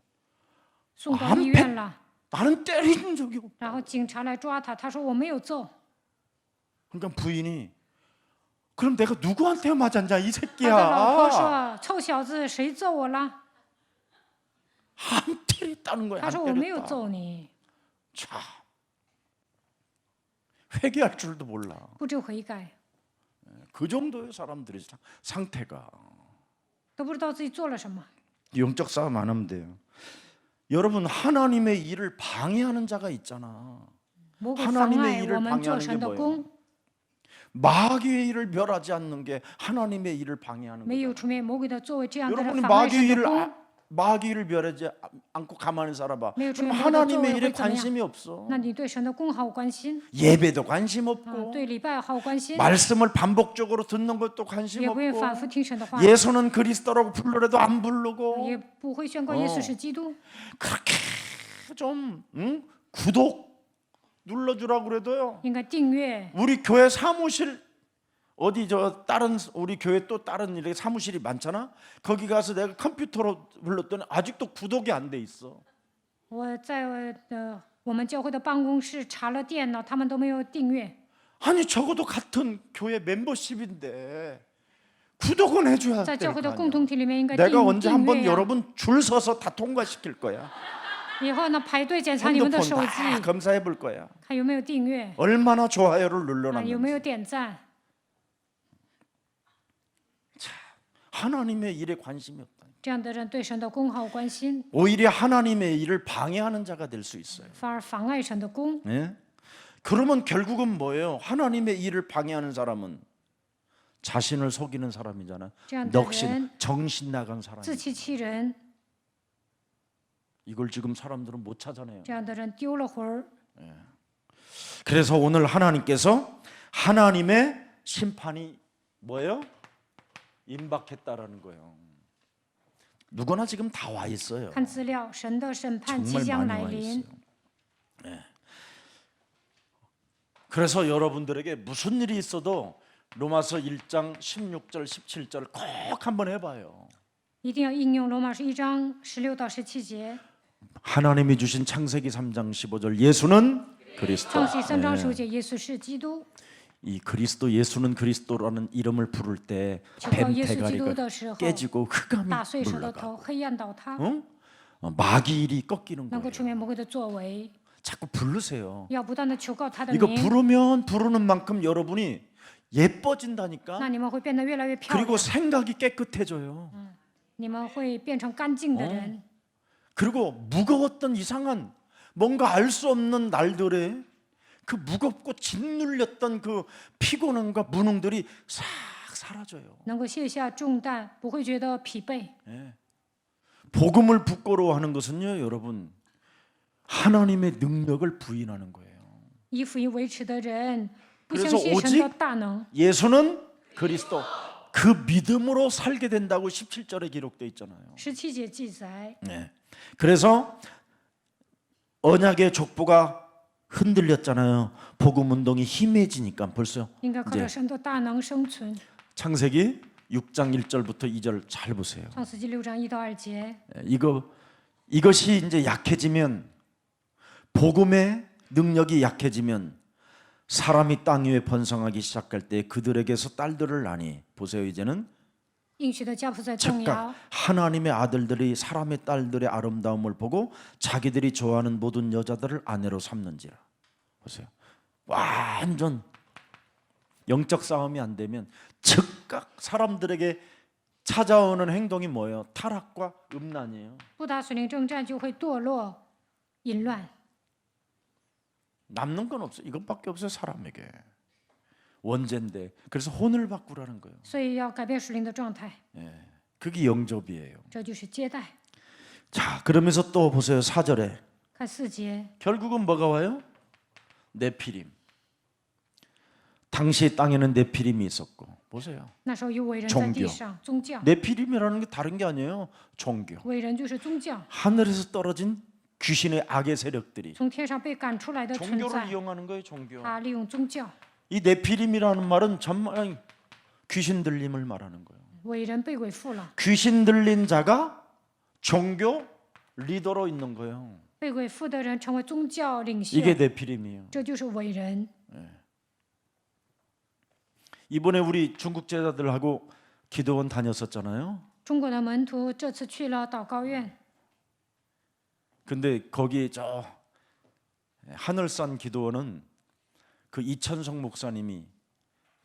送到医院了， 나는 때린 적이 없다. 然后警察来抓他，他说我没有揍。 그러니까 부인이 그럼 내가 누구한테 맞았냐 이 他的老婆 새끼야. 说：“臭小子，谁揍我了 안 때렸다는 ？” 거야. 他 안 说：“我没有 때렸다. 揍你， 참 회개할 줄도 몰라. 不知悔改， 그 정도의 사람들이 상태가. 都不知道自己做了什么。 영적 싸움 안 하면 돼요. 여러분 하나님의 일을 방해하는 자가 있잖아. 魔鬼 하나님의 妨碍 일을 我们做 방해하는 게 神的 뭐예요? 工， 마귀의 일을 멸하지 않는 게 하나님의 일을 방해하는 没有 거예요. 出面魔鬼的作为，这样的人 여러분이 妨碍 마귀의 神的 일을 工。 마귀를 멸하지 않고 가만히 살아봐. 매우 그럼 중요한 하나님의 것도 일에 왜 그러냐? 관심이 없어. 那你对神的工毫无关心， 예배도 관심 啊， 없고 对礼拜毫无关心， 말씀을 반복적으로 듣는 것도 관심 也不愿反复 없고 听神的话， 예수는 그리스도라고 부르래도 안 부르고 也不会宣告耶稣是基督。 그렇게 좀 구독 눌러주라고 그래도요. 应该订阅， 우리 교회 사무실 어디 저 다른 우리 교회 또 다른 이렇게 사무실이 많잖아. 거기 가서 내가 컴퓨터로 불렀더니 아직도 구독이 안 돼 있어. 我在我们教会的办公室查了电脑，他们都没有订阅。 아니 적어도 같은 교회 멤버십인데 구독은 해줘야 在 돼. 教会的共同体里面应该 내가 언제 订 한번 阅呀。 여러분 줄 서서 다 통과시킬 거야. 以后呢，排队检查你们的 핸드폰 手 다 机， 검사해 볼 거야. 看有没有订阅， 얼마나 좋아요를 啊，有 눌러놨는지. 没有点赞。 하나님의 일에 관심이 없다. 这样的人对神的工毫无关心， 오히려 하나님의 일을 방해하는 자가 될 수 있어요. 反而妨碍神的工。 예? 그러면 결국은 뭐예요? 하나님의 일을 방해하는 사람은 자신을 속이는 사람이잖아. 这样的 넋이 人 정신 나간 사람. 自欺欺人， 이걸 지금 사람들은 못 찾아내요. 这样的人丢了魂儿。 그래서 오늘 하나님께서 하나님의 심판이 뭐예요? 임박했다라는 거예요. 누구나 지금 다 와 있어요. 看资料，神的审判即 정말 将 많이 来 와 临 있어요. 。 그래서 여러분들에게 무슨 일이 있어도 로마서 1장 16절 17절 꼭 한번 해봐요. 一定要应用罗马书1章16到17节。 하나님이 주신 창세기 3장 15절 예수는 그리스도. 创世3章15节，耶稣是基督。 이 그리스도 예수는 그리스도라는 이름을 부를 때 求告 뱀 耶稣基督 대가리가 的时候， 깨지고 흑암이 打碎舌头 물러가고 头，黑暗倒塌， 응? 마귀 일이 꺾이는 能够 거예요. 出面魔鬼的作为， 자꾸 부르세요. 要不断的求告他的 이거 名， 부르면 부르는 만큼 여러분이 예뻐진다니까. 那你们会变得越来越漂 그리고 亮， 생각이 깨끗해져요. 你们会变成干净的人。 그리고 무거웠던 이상한 뭔가 알 수 없는 날들에 그 무겁고 짓눌렸던 그 피곤함과 무능들이 싹 사라져요. 能够卸下重担，不会觉得疲惫。 복음을 부끄러워하는 것은요, 여러분 하나님의 능력을 부인하는 거예요. 以福音维持的人，不 그래서 相信神 오직 的大能， 예수는 그리스도 그 믿음으로 살게 된다고 17절에 기록되어 있잖아요. 17节记载， 네. 그래서 언약의 족보가 흔들렸잖아요. 복음 운동이 힘해지니까 벌써 应该靠着神的大能生存。 창세기 6장 1절부터 2절 잘 보세요. 创世纪6章1到2节， 이것이 이제 약해지면 복음의 능력이 약해지면 사람이 땅 위에 번성하기 시작할 때 그들에게서 딸들을 낳니 보세요. 이제는 应许的家谱在动摇 즉각 ， 하나님의 아들들이 사람의 딸들의 아름다움을 보고 자기들이 좋아하는 모든 여자들을 아내로 삼는지라. 보세요. 완전 영적 싸움이 안 되면 즉각 사람들에게 찾아오는 행동이 뭐예요? 타락과 음란이에요. 不打属灵征战就会堕落、淫乱， 남는 건 없어. 이것밖에 없어요. 사람에게. 원죄인데. 그래서 혼을 바꾸라는 거예요. 所以要改变属灵的状态， 그게 영접이에요. 这就是接待。 자, 그러면서 또 보세요. 4절에 看看4节， 결국은 뭐가 와요? 네피림. 당시 땅에는 네피림이 있었고 보세요. 那时候有伟人在地 종교 上，宗教， 네피림이라는 게 다른 게 아니에요. 종교. 伟人就是宗教， 하늘에서 떨어진 귀신의 악의 세력들이 从天上被赶出来的存 종교를 在， 이용하는 거예요. 종교. 他利用宗教。 이 네피림이라는 말은 정말 귀신 들림을 말하는 거예요. 伟人被鬼附了， 귀신 들린 자가 종교 리더로 있는 거예요. 被鬼附的人成为宗教领袖， 이게 네피림이에요. 这就是伟人。 이번에 우리 중국 제자들하고 기도원 다녔었잖아요. 中国的门徒这次去了祷告院， 근데 거기 저 하늘산 기도원은 그 이천성 목사님이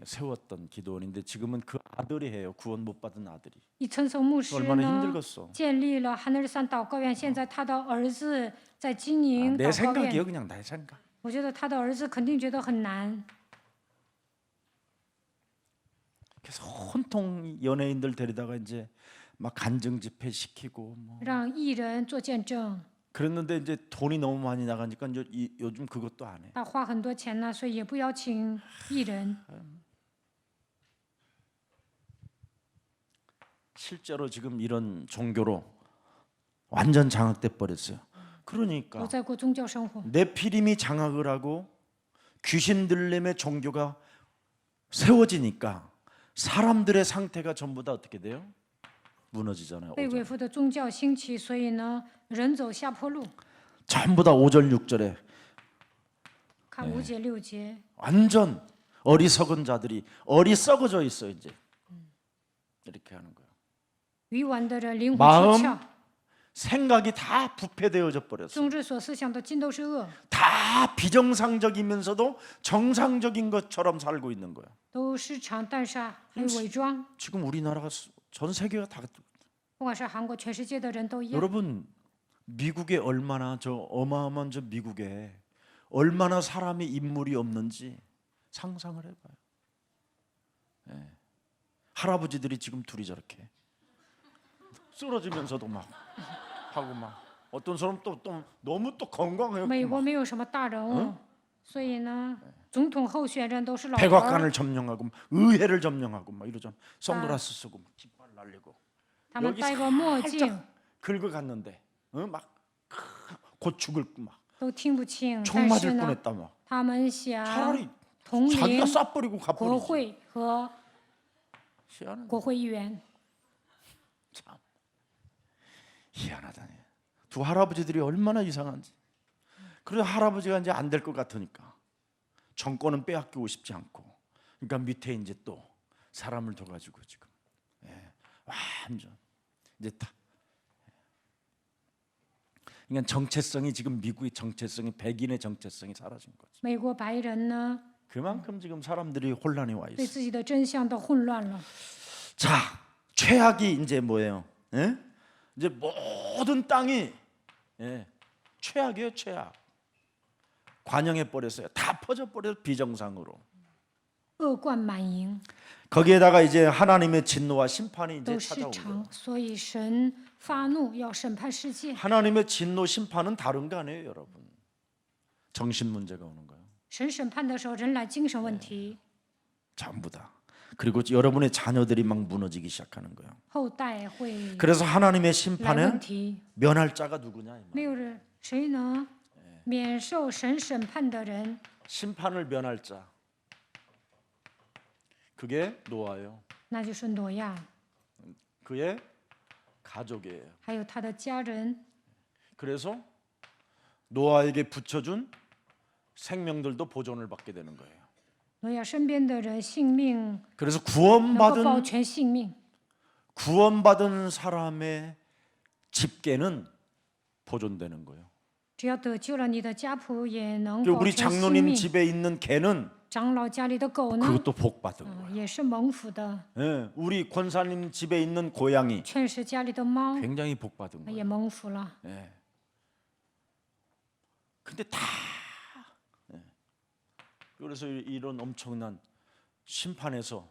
세웠던 기도원인데 지금은 그 아들이 해요. 구원 못 받은 아들이. 一称颂牧师 얼마나 呢 힘들겠어. 建立了哈尔山祷告院，现在他的儿子在经营 내 祷告 생각이에요. 院。 그냥 내 생각. 我觉得他的儿子肯定觉得很难， 그래서 온통 연예인들 데리다가 이제 막 간증 집회 시키고 뭐 让艺人做见证。 그랬는데 이제 돈이 너무 많이 나가니까 요즘 그것도 안 해. 他花很多钱呢，所以也不邀请艺人。 실제로 지금 이런 종교로 완전 장악돼 버렸어요. 不 그러니까 再过宗教生活， 네피림이 장악을 하고 귀신 들림의 종교가 세워지니까 사람들의 상태가 전부 다 어떻게 돼요? 무너지잖아요. 被鬼附的宗教兴起，所以呢，人走下坡路。 전부 다 5절 6절에 看5节6节， 완전 어리석은 자들이 어리석어져 있어 이제 이렇게 하는 거예요. 愚顽的人灵魂 마음 出窍， 생각이 다 부패되어져 버렸어. 终日所思想的尽都是恶， 다 비정상적이면서도 정상적인 것처럼 살고 있는 거야. 都是常但是还有伪装。 지금 우리나라가 전 세계가 다 不管是韩国，全世界的人都一样。 여러분 미국에 얼마나 저 어마어마한 저 미국에 얼마나 사람의 인물이 없는지 상상을 해봐요. 예. 할아버지들이 지금 둘이 저렇게 쓰러지면서도 막 하고 막 어떤 사람 또 너무 또 건강해요. 美国没有什么大人物，所以呢，总统候选人都是老头儿， 백악관을 점령하고 의회를 점령하고 막 이러잖아. 선글라스 쓰고 막 깃발 날리고 他们 여기 戴个墨镜， 살짝 긁어갔는데 막 곧 죽을 막 都听不清。 총 但是 맞을 呢， 뻔했다 막. 他们想 차라리 统领 자기가 쏴버리고 国 가버리지. 会和 희한하다. 国会议员。 참 희한하다니. 두 할아버지들이 얼마나 이상한지. 그래서 할아버지가 이제 안 될 것 같으니까 정권은 빼앗기고 싶지 않고, 그러니까 밑에 이제 또 사람을 더 가지고 지금 완전 이제 다. 그러니까 정체성이 지금 미국의 정체성이 백인의 정체성이 사라진 거지. 美国白人呢， 그만큼 지금 사람들이 혼란이 와 对 있어. 自己的真相都混乱了。 자, 최악이 이제 뭐예요? 예? 이제 모든 땅이 최악이에요, 최악. 관영해 버렸어요. 다 퍼져 버려서 비정상으로. 恶贯满盈， 거기에다가 이제 하나님의 진노와 심판이 이제 都失 찾아온 거예요. 常，所以神发怒要审判世界。 하나님의 진노 심판은 다른 거 아니에요, 여러분. 정신 문제가 오는 거예요. 神审判的时候，人来精神问题， 전부 다. 그리고 여러분의 자녀들이 막 무너지기 시작하는 거예요. 后代会 그래서 하나님의 来问 심판에 题。 면할 자가 누구냐? 이 말. 没有人，谁能免受神审判的人？ 심판을 면할 자. 그게 노아예요. 那就是挪亚， 그의 가족이에요. 还有他的家人。 그래서 노아에게 붙여준 생명들도 보존을 받게 되는 거예요. 挪亚身边的人性命 그래서 能够保 구원받은 全性命， 구원받은 사람의 집계는 보존되는 거예요. 只要得救了，你的家谱也能 그 保 우리 全性 장로님 命。 집에 있는 개는 长老家里的狗呢， 그것도 복 받은 거예요. 也是蒙福的； 예, 우리 권사님 집에 있는 고양이 劝使家里的猫 굉장히 복 받은 거예요. 也蒙福了。 예. 근데 다 그래서 이런 엄청난 심판에서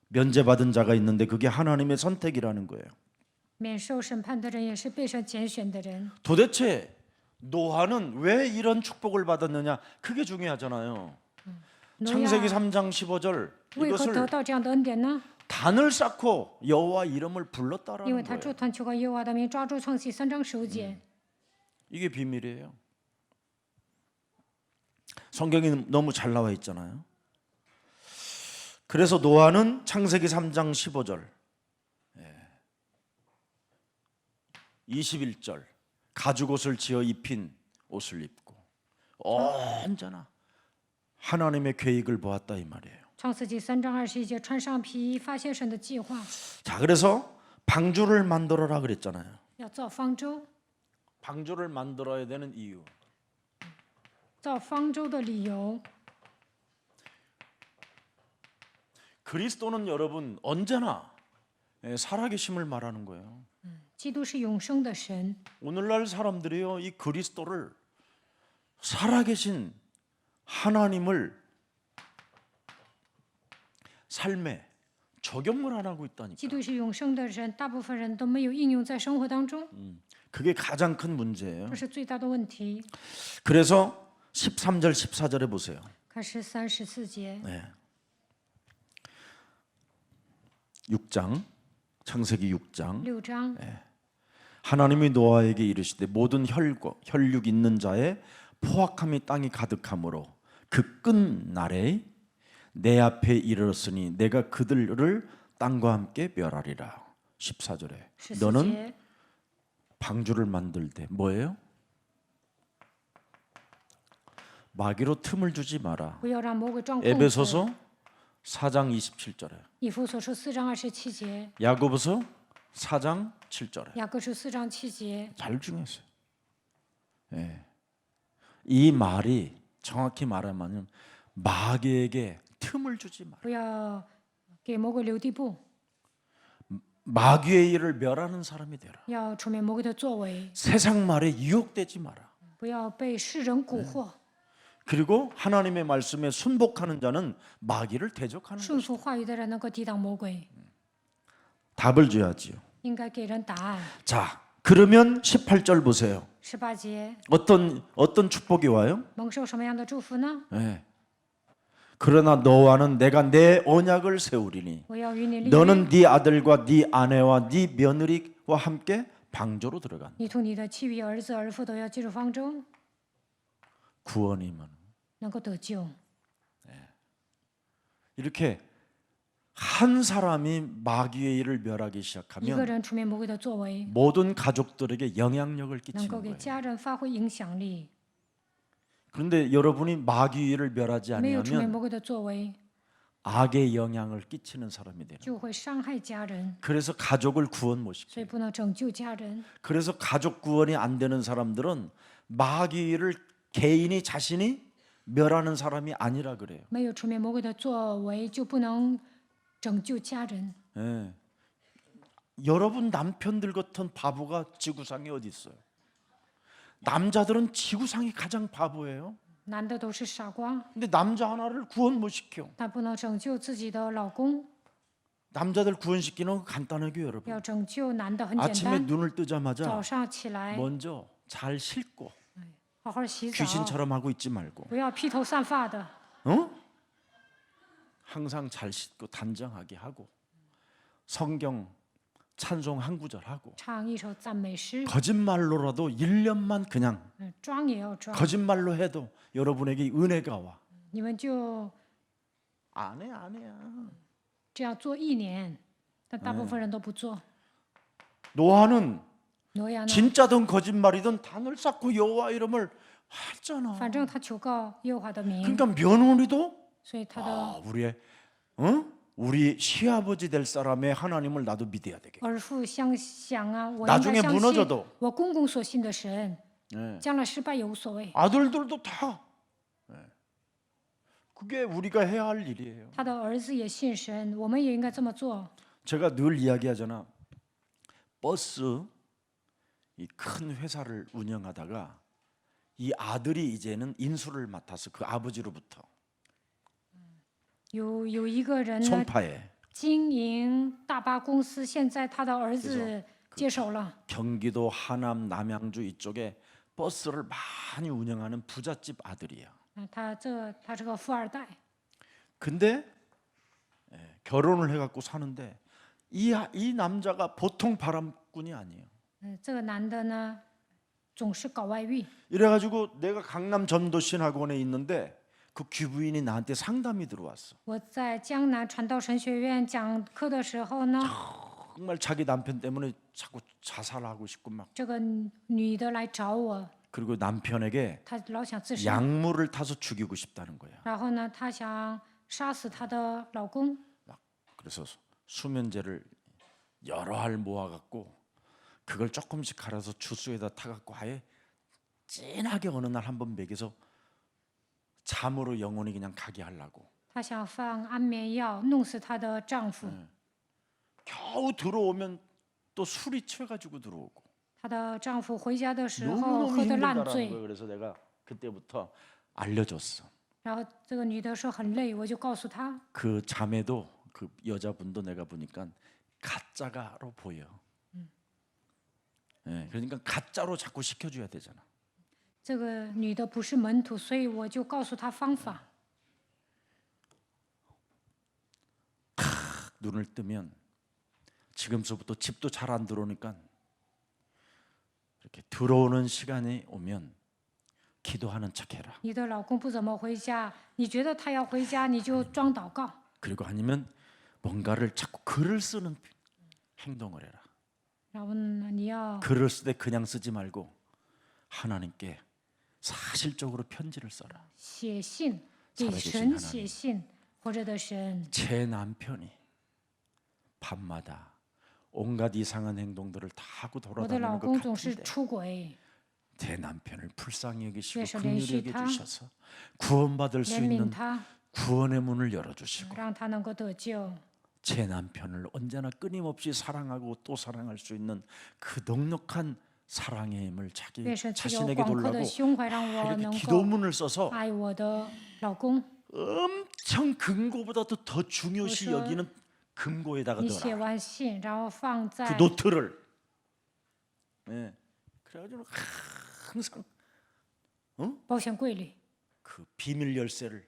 면제받은 자가 있는데 그게 하나님의 선택이라는 거예요. 免受审判的人也是被神拣选的人。 도대체 노아는 왜 이런 축복을 받았느냐? 그게 중요하잖아요. 挪 창세기 亚 3장 15절 为何得 이것을 到这样的恩典呢？ 단을 쌓고 여호와 이름을 因为 불렀다라는 他 거예요. 祝坛求告耶和华的名，抓住创世3章15节。 이게 비밀이에요. 성경이 너무 잘 나와 있잖아요. 그래서 노아는 창세기 3장 15절 21절 가죽옷을 지어 입힌 옷을 입고 언제나 하나님의 계획을 보았다 이 말이에요. 创世纪3章21节，穿上皮衣，发现神的计划， 자, 그래서 방주를 만들어라 그랬잖아요. 要造方舟。 방주를 만들어야 되는 이유. 造方舟的理由， 그리스도는 여러분 언제나 살아계심을 말하는 거예요. 基督是永生的神。 오늘날 사람들이요, 이 그리스도를 살아계신 하나님을 삶에 적용을 안 하고 基 있다니까. 督是永生的神，大部分人都没有应用在生活当中， 그게 가장 큰 문제예요. 这是最大的问题。 그래서 13절 14절에 보세요. 看13、14节， 6장 창세기 6장 6章， 하나님이 노아에게 이르시되 모든 혈육 있는 자의 포악함이 땅이 가득하므로 그 끝날에 내 앞에 이르렀으니 내가 그들을 땅과 함께 멸하리라. 14절에 너는 14节， 방주를 만들 때 뭐예요? 마귀로 틈을 주지 마라. 不要让魔鬼装空子。 에베소서 4장 27절에 以弗所书4章27节， 야고보서 4장 7절에 雅各书4章7节， 잘 중요했어요. 예. 이 말이 정확히 말하면 마귀에게 틈을 주지 마라. 不要给魔鬼留地步， 마귀의 일을 멸하는 사람이 되라. 要除灭魔鬼的作为， 세상 말에 유혹되지 마라. 不要被世人蛊惑， 그리고 하나님의 말씀에 순복하는 자는 마귀를 대적하는 顺 것이다. 服话语的人能够抵挡魔鬼， 답을 줘야지요. 应该给人答案。 자, 그러면 18절 보세요. 18节， 어떤 축복이 와요? 蒙受什么样的祝福呢？ 예. 그러나 너와는 내가 내 언약을 세우리니 我要与你立约， 너는 네 아들과 네 아내와 네 며느리와 함께 방주로 들어간 你同你的妻与儿子儿妇都要进入方舟， 구원이면 能够得救。 이렇게 한 사람이 마귀의 일을 멸하기 一个 시작하면 人除灭魔鬼的作为， 모든 가족들에게 영향력을 能 끼치는 够给 거예요. 家人发挥影响力。 그런데 여러분이 마귀의 일을 멸하지 没有除灭 아니하면 魔鬼的作为， 악의 영향을 끼치는 사람이 되는. 就会伤害家人， 그래서 가족을 구원 못 所 시켜. 以不能拯救家人。 그래서 가족 구원이 안 되는 사람들은 마귀를 개인이 자신이 멸하는 사람이 아니라 그래요. 没有除灭魔鬼的作为，就不能拯救家人。 예. 여러분 남편들 같은 바보가 지구상에 어디 있어요? 남자들은 지구상이 가장 바보예요. 男的都是傻瓜， 근데 남자 하나를 구원 못 시켜. 他不能拯救自己的老公。 남자들 구원시키는 거 간단하게 여러분. 要拯救男的很简 아침에 单， 눈을 뜨자마자 早上起来 먼저 잘 씻고 好好洗澡， 귀신처럼 하고 있지 말고, 不要披头散发的， 어? 항상 잘 씻고 단정하게 하고 성경 찬송 한 구절 하고 唱一首赞美诗， 거짓말로라도 1년만 그냥 装也要装， 거짓말로 해도 여러분에게 은혜가 와. 你们就 안 해야. 这样做1年，但大部分人都不做。 노아는 挪亚呢？ 진짜든 거짓말이든 단을 쌓고 여호와 이름을 했잖아. 反正他求告耶和华的名， 그러니까 며느리도 所以他的 우리의 우리 시아버지 될 사람의 하나님을 나도 믿어야 되겠다. 儿妇相想啊，我应 나중에 该相信 무너져도 我公公所信的神， 네. 将来失败也无所谓。 아들들도 다. 네. 그게 우리가 해야 할 일이에요. 他的儿子也信神，我们也应该这么做。 제가 늘 이야기하잖아. 버스 이 큰 회사를 운영하다가 이 아들이 이제는 인수를 맡아서 그 아버지로부터 有一个人呢， 송파에 经营大巴公司，现在他的儿子接手了， 경기도 하남 남양주 이쪽에 버스를 많이 운영하는 부잣집 아들이야. 他是个富二代， 근데 결혼을 해갖고 사는데 이 남자가 보통 바람꾼이 아니에요. 这个男的呢总是搞外遇， 이래가지고 내가 강남 전도신학원에 있는데 그 귀부인이 나한테 상담이 들어왔어. 我在江南传道神学院讲课的时候呢， 정말 자기 남편 때문에 자꾸 자살하고 싶고 막 这个女的来找我， 그리고 남편에게 她老想自杀， 약물을 타서 죽이고 싶다는 거야. 然后呢，她想杀死她的老公， 그래서 수면제를 여러 알 모아갖고 그걸 조금씩 갈아서 주스에다 타갖고 아예 진하게 어느 날 한번 먹여서 잠으로 영혼이 그냥 가게 하려고. 她想放安眠药弄死她的丈夫， 겨우 들어오면 또 술이 취해가지고 들어오고. 她的丈夫回家的时候 너무너무 喝得烂 힘들다라는 醉， 거예요. 그래서 내가 그때부터 알려줬어. 然后这个女的说很累，我就告诉她， 그 자매도 그 여자분도 내가 보니까 가짜가로 보여. 그러니까 가짜로 자꾸 시켜줘야 되잖아. 这个女的不是门徒，所以我就告诉她方法。 눈을 뜨면 지금서부터 집도 잘 안 들어오니까 이렇게 들어오는 시간이 오면 기도하는 척해라. 你的老公不怎么回家，你觉得他要回家，你就装祷告， 그리고 아니면 뭔가를 자꾸 글을 쓰는 행동을 해라. 然后呢，你要 글을 쓸 때 그냥 쓰지 말고 하나님께 사실적으로 편지를 써라. 写信给 살아계신 神 하나님 写信，活着的神， 제 남편이 밤마다 온갖 이상한 행동들을 다 하고 我的老 돌아다니는 것 公总是 같은데 出轨， 제 남편을 불쌍히 여기시고 그래서 긍휼히 렌시타 여겨주셔서 구원받을 수 怜悯 있는 他， 구원의 문을 열어주시고 让他能够得救。 제 남편을 언제나 끊임없이 사랑하고 또 사랑할 수 있는 그 넉넉한 사랑의 힘을 자기 愿神赐给我 자신에게 广阔的 돌라고 胸怀，让我 이렇게 能够 기도문을 써서 爱我的老公。 엄청 금고보다도 더 중요시 그래서 여기는 금고에다가 你写 넣어라. 完信，然后放 그 在 노트를. 그래가지고 항상 保险柜里， 그 비밀 열쇠를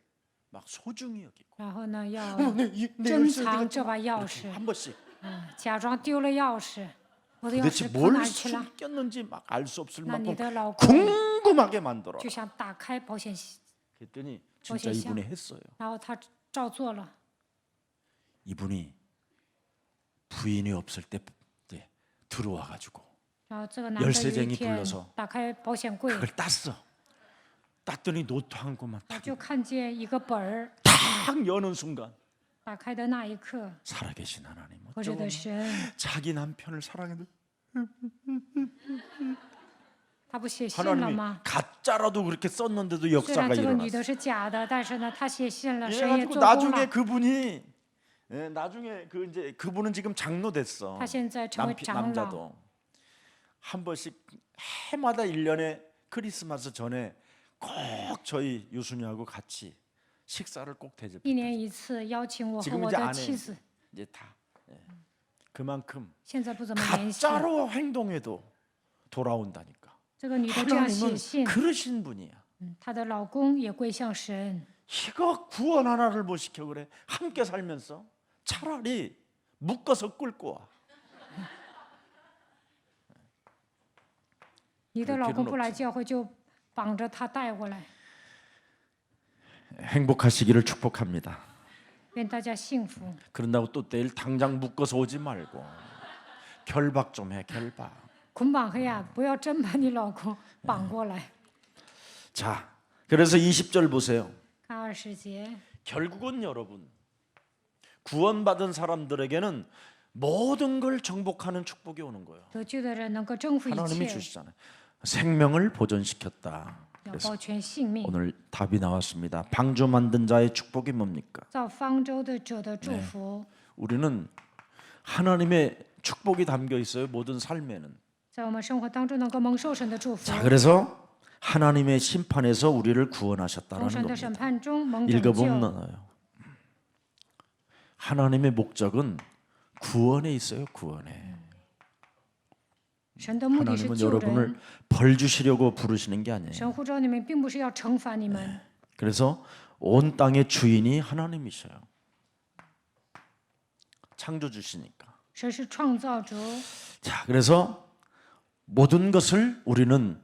막 소중히 여기고. 然后呢要 내 珍 열쇠 藏 내가 这把钥 이렇게 匙， 한 번씩 假装丢了钥匙，我的钥 도대체 匙跑哪 뭘 儿去了？ 숨겼는지 막 알 수 없을 那你 만큼 的老公 궁금하게 만들어. 就想打开保险， 그랬더니 진짜 보셨죠? 이분이 했어요. 然后他照做了。 이분이 부인이 없을 때 들어와가지고 然后这个男的有 열쇠쟁이 一天 불러서 打开保险柜， 그걸 땄어. 땄더니 노트 한 권만 我 탁, 就看见一个本儿， 탁 여는 순간 打开的那一刻， 살아계신 하나님 活着 어쩌고 的神， 자기 남편을 사랑해도 他不写信了 하나님이 吗？ 가짜라도 그렇게 썼는데도 虽然 역사가 这个女 일어났어. 的是假的，但是呢，他写信了，神也 그래가지고 做工 나중에 了。 그분이 나중에 그분은 지금 장로 됐어. 他现在成为长老， 남자도 한 번씩 해마다 1년에 크리스마스 전에 꼭 저희 유순이하고 같이 식사를 꼭 一 대접해. 年一次邀请我和 지금 我 이제 的 안 妻 해. 子， 이제 다 그만큼 现在不怎么联系。 가짜로 행동해도 돌아온다니까. 这个女的这样写 하나님은 信， 그러신 분이야. 她的老公也归向神。 이거 구원 하나를 못 시켜 그래. 함께 살면서 차라리 묶어서 끌고 와. 你的老公不来教会，就绑着他带过来。 행복하시기를 축복합니다. 愿大家幸福。 그런다고 또 내일 당장 묶어서 오지 말고 결박 좀 해. 결박. 捆绑黑暗，不要真把你老公绑过来。 자, 그래서 20절 보세요. 看20节， 결국은 여러분 구원받은 사람들에게는 모든 걸 정복하는 축복이 오는 거예요. 得救的人能够征服一 하나님이 切， 주시잖아요. 생명을 보존시켰다. 要 그래서 保全性命。 오늘 답이 나왔습니다. 방주 만든 자의 축복이 뭡니까? 造方舟的者的祝福， 우리는 하나님의 축복이 담겨 있어요. 모든 삶에는. 在我们生活当中能够蒙受神的祝福， 자, 그래서 하나님의 심판에서 우리를 从 구원하셨다라는 神的审 겁니다. 判中蒙拯救。 읽어보면 하나님의 목적은 구원에 있어요. 구원에. 神的目的是 하나님은 救 여러분을 人， 벌 주시려고 부르시는 게 아니에요. 神呼召你们并不是要惩罚你们， 그래서 온 땅의 주인이 하나님이셔요. 창조주시니까. 神是创造者， 자, 그래서 모든 것을 우리는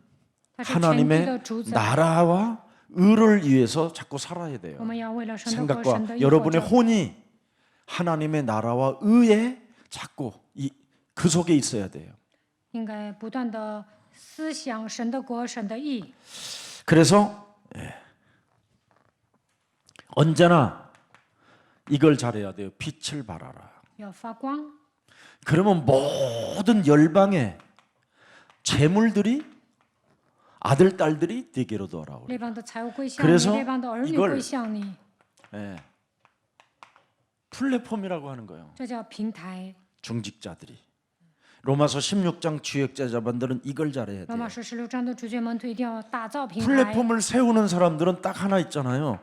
他是全地 하나님의 的主宰。 나라와 의를 위해서 자꾸 살아야 돼요. 我们要为了神的和神 생각과 的义活 여러분의 着。 혼이 하나님의 나라와 의에 자꾸 그 속에 있어야 돼요. 应该不断的思想神的国、神的义。 그래서 언제나 이걸 잘해야 돼요. 빛을 발하라. 要发光， 그러면 모든 열방의 재물들이 아들 딸들이 네게로 돌아오리. 列邦的财物归向 그래서 你，列邦的儿女 이걸 归向你， 예. 플랫폼이라고 하는 거예요. 这叫平台。 중직자들이. 로마서 16장 주역제자반들은 이걸 잘해야 罗 돼요. 马书16章的主角门徒一定要打造平台。 플랫폼을 세우는 사람들은 딱 하나 있잖아요.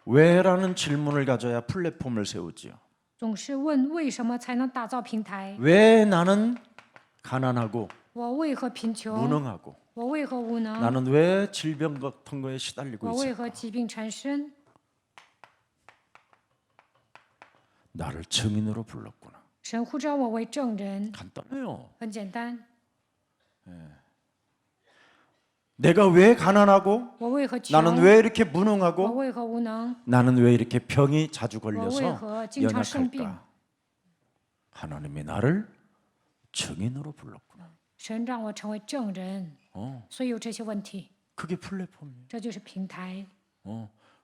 왜라는 질문을 가져야 플랫폼을 세우지요. 总是问为什么才能打造平台？ 왜 나는 가난하고 我为何贫穷？ 무능하고 我为何无能？ 나는 왜 질병 같은 거에 시달리고 我为 있을까? 何疾病缠身？ 나를 증인으로 불렀구나. 神呼召我为证人， 간단해요. 很简单。 내가 왜 가난하고 我为何穷？ 나는 왜 이렇게 我 무능하고 为何无能？ 나는 왜 이렇게 병이 자주 我为 걸려서 何经常生病？ 연약할까? 하나님이 나를 증인으로 불렀구나. 神让我成为证人， 所以有这些问题， 그게 플랫폼이에요. 这就是平台。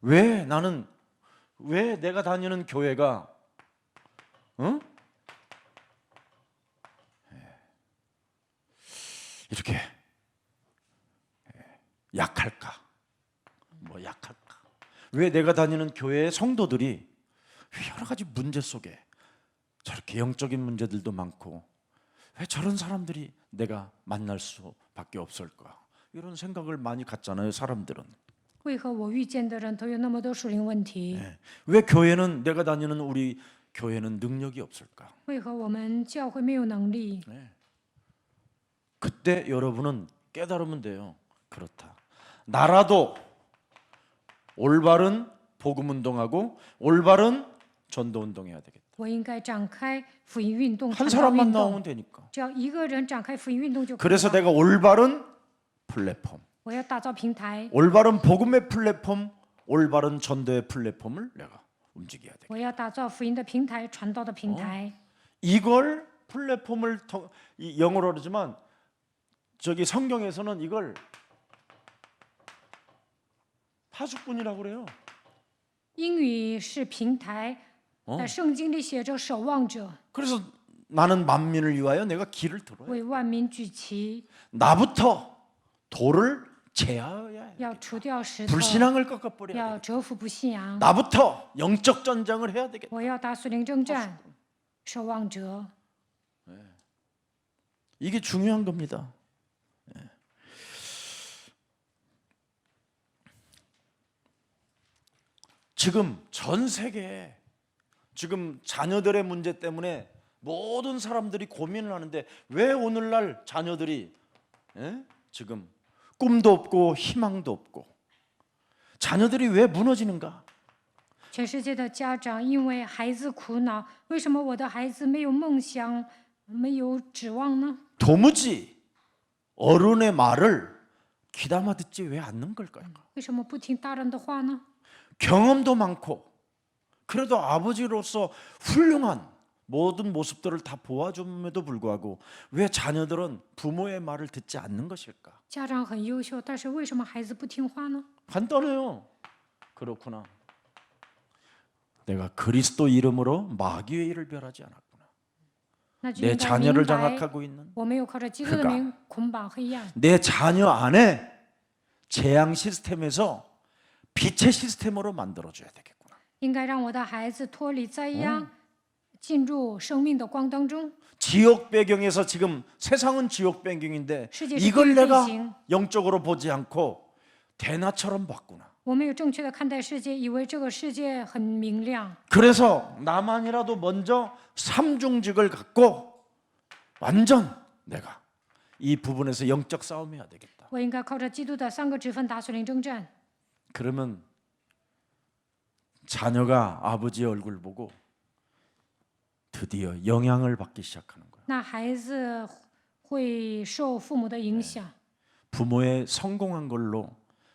왜 나는 왜 내가 다니는 교회가 이렇게 약할까? 뭐 약할까? 왜 내가 다니는 교회의 성도들이 왜 여러 가지 문제 속에 저렇게 영적인 문제들도 많고 왜 저런 사람들이 내가 만날 수밖에 없을까? 이런 생각을 많이 갖잖아요, 사람들은. 为何我遇见的人都有那么多属灵问题？ 왜 교회는 내가 다니는 우리 교회는 능력이 없을까? 为何我们教会没有能力？ 그때 여러분은 깨달으면 돼요. 그렇다. 나라도 올바른 복음 운동하고 올바른 전도 운동해야 되겠다. 我应该展开福音运动、 한 传道 사람만 运 나오면 动。 되니까. 只要一个人展开福音运动就可以 그래서 了。 내가 올바른 플랫폼, 我要打造平台， 올바른 복음의 플랫폼, 올바른 전도의 플랫폼을 내가 움직여야 돼. 我要打造福音的平台、传道的平台。 이걸 플랫폼을 영어로 그러지만 저기 성경에서는 이걸 파수꾼이라고 그래요. 英语是平台，在圣经里写着守望者， 그래서 나는 만민을 위하여 내가 길을 들어요. 为万民举旗， 나부터 돌을 제하여야 해. 要除掉石头， 불신앙을 꺾어버려야 돼. 要折服不信仰。 나부터 영적 전쟁을 해야 되겠다. 我要打属灵征战，守望者。 이게 중요한 겁니다. 지금 전 세계에 지금 자녀들의 문제 때문에 모든 사람들이 고민을 하는데 왜 오늘날 자녀들이 지금 꿈도 없고 희망도 없고 자녀들이 왜 무너지는가? 全世界的家长因为孩子苦恼，为什么我的孩子没有梦想，没有指望呢？ 도무지 어른의 말을 귀담아 듣지 왜 않는 걸까요? 为什么不听大人的话呢？ 경험도 많고 그래도 아버지로서 훌륭한 모든 모습들을 다 보아줌에도 불구하고 왜 자녀들은 부모의 말을 듣지 않는 것일까? 家长很优秀，但是为什么孩子不听话呢？ 간단해요. 그렇구나. 내가 그리스도 이름으로 마귀의 일을 멸하지 않았구나. 那就 내 应该 자녀를 明白， 장악하고 있는 我没有靠着基督的名捆绑黑暗。 내 자녀 안에 재앙 시스템에서 빛의 시스템으로 만들어줘야 되겠구나. 应该让我的孩子脱离灾殃，进入生命的光当中。 지옥 배경에서 지금 세상은 지옥 배경인데世界是 이걸 地狱 내가 背景， 영적으로 보지 않고 대나처럼 봤구나. 我没有正确的看待世界，以为这个世界很明亮， 그래서 나만이라도 먼저 삼중직을 갖고 완전 내가 이 부분에서 영적 싸움해야 되겠다. 我应该靠着基督的3个职分打属灵征战。 그러면 자녀가 아버지의 얼굴 보고 드디어 영향을 받기 시작하는 거예요. 那孩子会受父母的影响。 부모의 성공한 걸로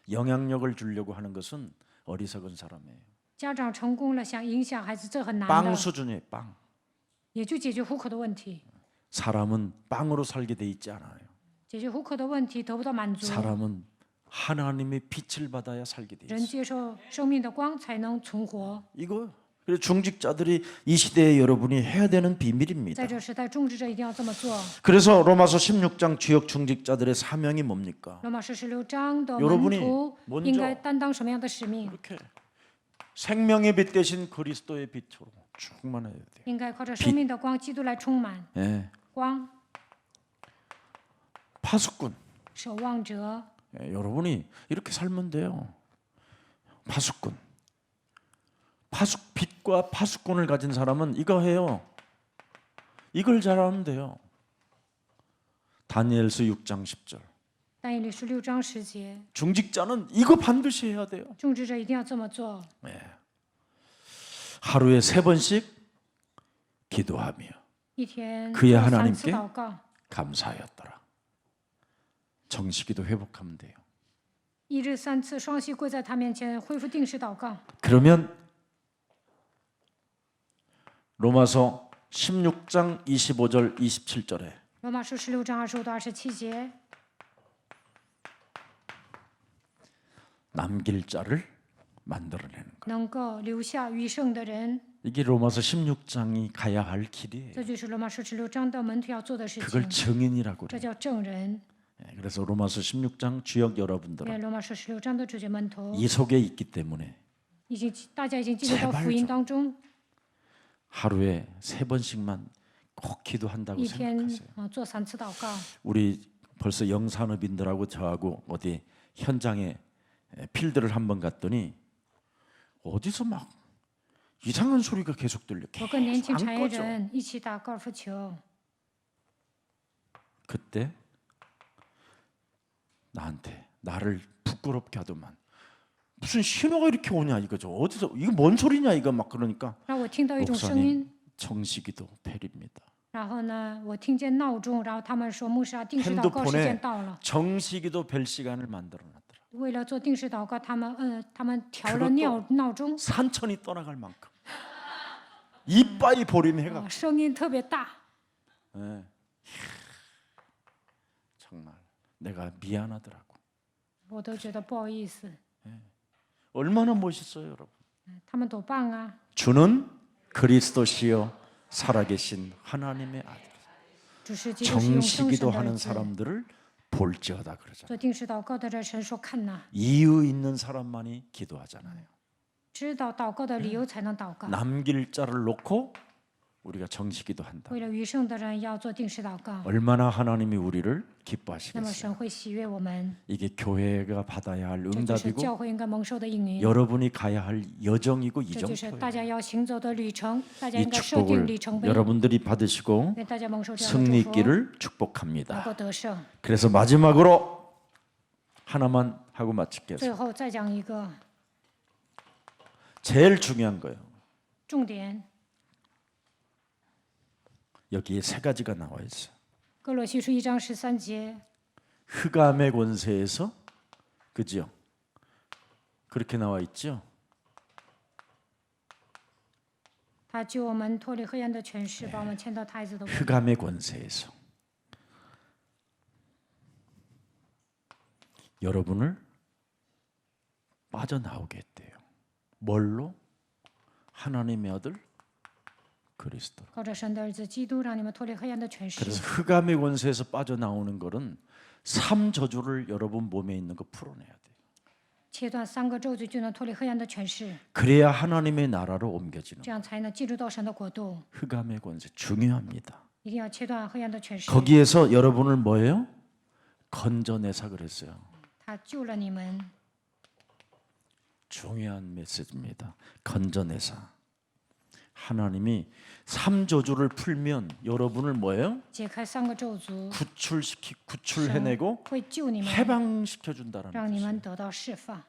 영향력을 주려고 하는 것은 어리석은 사람이에요. 家长成功了，想影响孩子，这很难 빵 的， 수준이에요. 빵. 也就解决糊口的问题。 사람은 빵으로 살게 돼 있지 않아요. 解决糊口的问题得不到满足， 사람은 하나님의 빛을 받아야 살게 돼 人 있어요. 接受生命的光才能存活。 이거 그래서 중직자들이 이 시대에 여러분이 해야 되는 비밀입니다. 在这时代，种植者一定要这么做。 그래서 로마서 16장 주역 중직자들의 사명이 뭡니까? 罗马书16章的 여러분이 门徒 먼저 应该担当什么样的使命？ 이렇게 생명의 빛 대신 그리스도의 빛으로 충만해야 돼요. 应该靠着生命的光，基督来充满。 예. 光， 파수꾼. 守望者， 예, 여러분이 이렇게 살면 돼요. 파수꾼. 빛과 파수꾼을 가진 사람은 이거 해요. 이걸 잘하면 돼요. 다니엘서 6장 10절. 但以理书6章10节， 중직자는 이거 반드시 해야 돼요. 种植者一定要这么做。 하루에 3번씩 기도하며 一天 그의 做3 하나님께 次祷告， 감사하였더라. 정식기도 회복하면 돼요. 一日3次，双膝跪在他面前，恢复定时祷告。 그러면 로마서 16장 25절 27절에 罗马书16章25到27节， 남길 자를 만들어내는 것. 能够留下余剩的人， 이게 로마서 16장이 가야 할 길이에요. 这就是罗马书16章的门徒要做的事 그걸 情。 증인이라고 这 그래요. 叫证人。 그래서 로마서 16장 주역 因 여러분들은 为罗马书16章的主角门徒 이 속에 있기 때문에 大家已经进入到福音当中， 하루에 3번씩만 꼭 기도한다고 一天 생각하세요. 做3次祷告。 우리 벌써 영산업인들하고 저하고 어디 현장에 필드를 한번 갔더니 어디서 막 이상한 소리가 계속 들려. 我跟年轻 계속 产 안 业 꺼져. 人一起打高尔夫球， 그때 나한테 나를 부끄럽게 하더만 무슨 신호가 이렇게 오냐 이거죠. 어디서 이거 뭔 소리냐 이거 막 그러니까 让我听到一种声音， 목사님 정식이도 펠입니다. 然后呢，我听见闹钟，然后他们说牧师啊，定时祷告时间到了。 정식이도 벨 시간을 만들어놨더라. 为了做定时祷告，他们调了 그것도 闹钟， 산천이 떠나갈 만큼 이빠이 보림 해가 声音特别大。 예. 정말 내가 미안하더라고. 我都觉得不好意思， 얼마나 멋있어요, 여러분. 他们多棒啊！ 주는 그리스도시요 살아계신 하나님의 아들. 主是基督是永生 정식이도 神的儿 하는 子。 사람들을 볼지어다 그러잖아요. 做定时祷告的人，神说看呐， 이유 있는 사람만이 기도하잖아요. 知道祷告的理由才能祷告。 남길 자를 놓고 우리가 정식기도 한다. 为了余剩的人要做定时祷告， 얼마나 하나님이 우리를 那么 기뻐하시겠어요. 神会喜悦我们。 이게 교회가 받아야 할 这就是 응답이고 教会应该蒙受的应允， 여러분이 가야 할 여정이고 这就是 이정표예요. 大家要行走的旅程，大家 이 应该设定里 축복을 程碑， 여러분들이 받으시고 愿大家蒙受这样的祝福， 승리있기를 能 축복합니다. 够得胜。 그래서 마지막으로 하나만 하고 마칠게요. 最后再讲一个 제일 중요한 거예요. 重点， 여기에 3가지가 나와 있어요. 哥罗西书1章13节， 흑암의 권세에서 그죠? 그렇게 나와 있죠. 他救我们脱离黑暗的权势，把我们迁到太子的国。 흑암의 권세에서 여러분을 빠져나오게 했대요. 뭘로? 하나님의 아들 그리스도. 靠着神的儿子基督，让你们脱离黑暗的权势。 그래서 흑암의 권세에서 빠져나오는 것은 3저주를 여러분 몸에 있는 거 풀어내야 돼요. 切断3个咒诅，就能脱离黑暗的权势， 그래야 하나님의 나라로 옮겨지는 这样才能进入到神的国度。 흑암의 권세 중요합니다. 一定要切断黑暗的权势。 거기에서 여러분을 뭐예요? 건져내사 그랬어요. 他救了你们， 중요한 메시지입니다. 건져내사 하나님이 3저주를 풀면 여러분을 뭐예요? 解开3个咒诅， 구출해내고 会救你们， 해방시켜 준다라는 让你 뜻이에요. 们得到释放。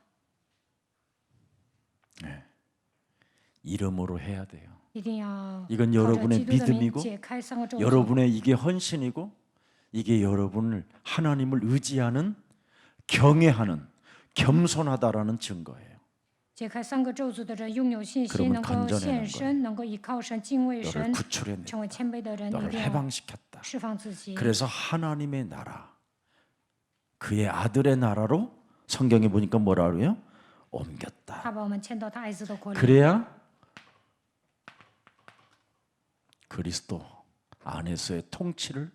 이름으로 해야 돼요. 一定要 이건 靠着 여러분의 基督的名 믿음이고 解开3个咒诅， 여러분의 이게 헌신이고 이게 여러분을 하나님을 의지하는 경외하는 겸손하다라는 증거예요. 解开3个咒诅的人拥有信 그러면 心，能够 간절해하는 献身，能够依靠神、敬畏 너를 神， 구출해내 成为谦卑的人，一 너를 定要 해방시켰다. 释放自己。 그래서 하나님의 나라 그의 아들의 나라로 성경에 보니까 뭐라 그래요? 옮겼다. 他把我们迁到他爱子的国里， 그래야 그리스도 안에서의 통치를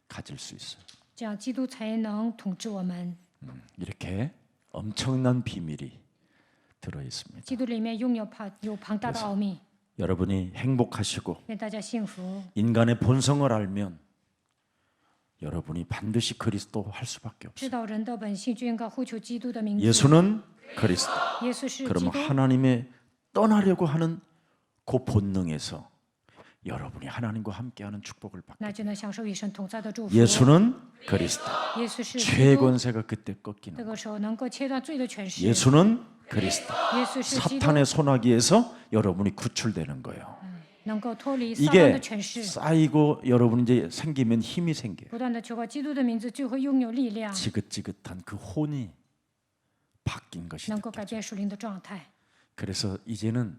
가질 수 있어요. 这样基督才能统治我们。 이렇게 엄청난 비밀이 들어 있습니다. 基督里面拥有庞大的奥秘， 여러분이 행복하시고 愿大家幸福。 인간의 본성을 알면 여러분이 반드시 그리스도 할 수밖에 知 없어요. 道人的本性，就应该呼求基督的名字。 예수는 그리스도. 耶稣是基 그러면 督， 하나님의 떠나려고 하는 그 본능에서 여러분이 하나님과 함께하는 축복을 받게 那就能享受与神同在的祝福。 예수는 그리스도. 耶稣是基 죄의 督， 권세가 그때 꺾이는 这 거예요. 个时候能够切断罪的权势。 예수는 그리스도. 耶稣是基督， 사탄의 소나기에서 여러분이 구출되는 거예요. 能够脱离撒旦 이게 的权势。 쌓이고 여러분 이제 생기면 힘이 생겨요. 不断的求告基督的名字，就会拥有力量， 지긋지긋한 그 혼이 바뀐 것이 能够 느껴져요. 改变属灵的状态。 그래서 이제는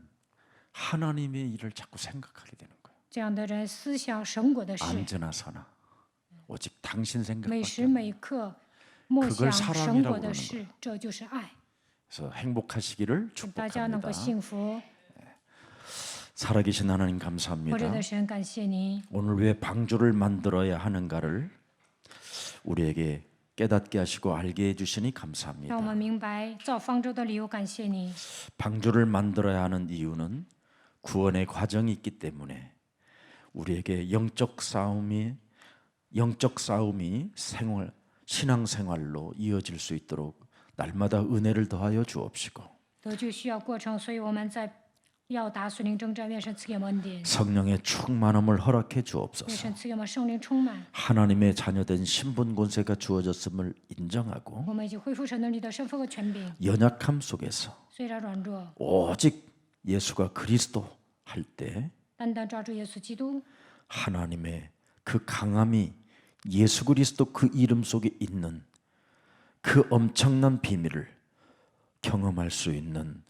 하나님의 일을 자꾸 생각하게 되는 거예요. 这样的人思想神国的事， 앉으나 서나 오직 당신 每 생각밖에 时 안 每刻默 그걸 想 사랑이라고 神国 그러는 的事，这就是爱。 그래서 행복하시기를 祝大家能够 축복합니다. 幸福。 살아계신 하나님 活着 감사합니다. 的神，感谢您。 오늘 왜 방주를 만들어야 하는가를 우리에게 깨닫게 하시고 알게 해주시니 让我 감사합니다. 们明白造方舟的理由，感謝你。 방주를 만들어야 하는 이유는 구원의 과정이 있기 때문에 우리에게 영적 싸움이 신앙생활로 이어질 수 있도록 날마다 은혜를 더하여 주옵시고 得救需要过程，所以我们在要打属灵征战，愿神赐给我们恩典， 성령의 충만함을 허락해 愿 주옵소서. 神赐给我们圣灵充满。 하나님의 자녀된 신분 권세가 주어졌음을 인정하고 我们已经恢复神能力的身份和权柄， 연약함 속에서 虽然软弱， 오직 예수가 그리스도 할 때 单单抓住耶稣基督， 하나님의 그 강함이 예수 그리스도 그 이름 속에 있는 그 엄청난 비밀을 경험할 수 있는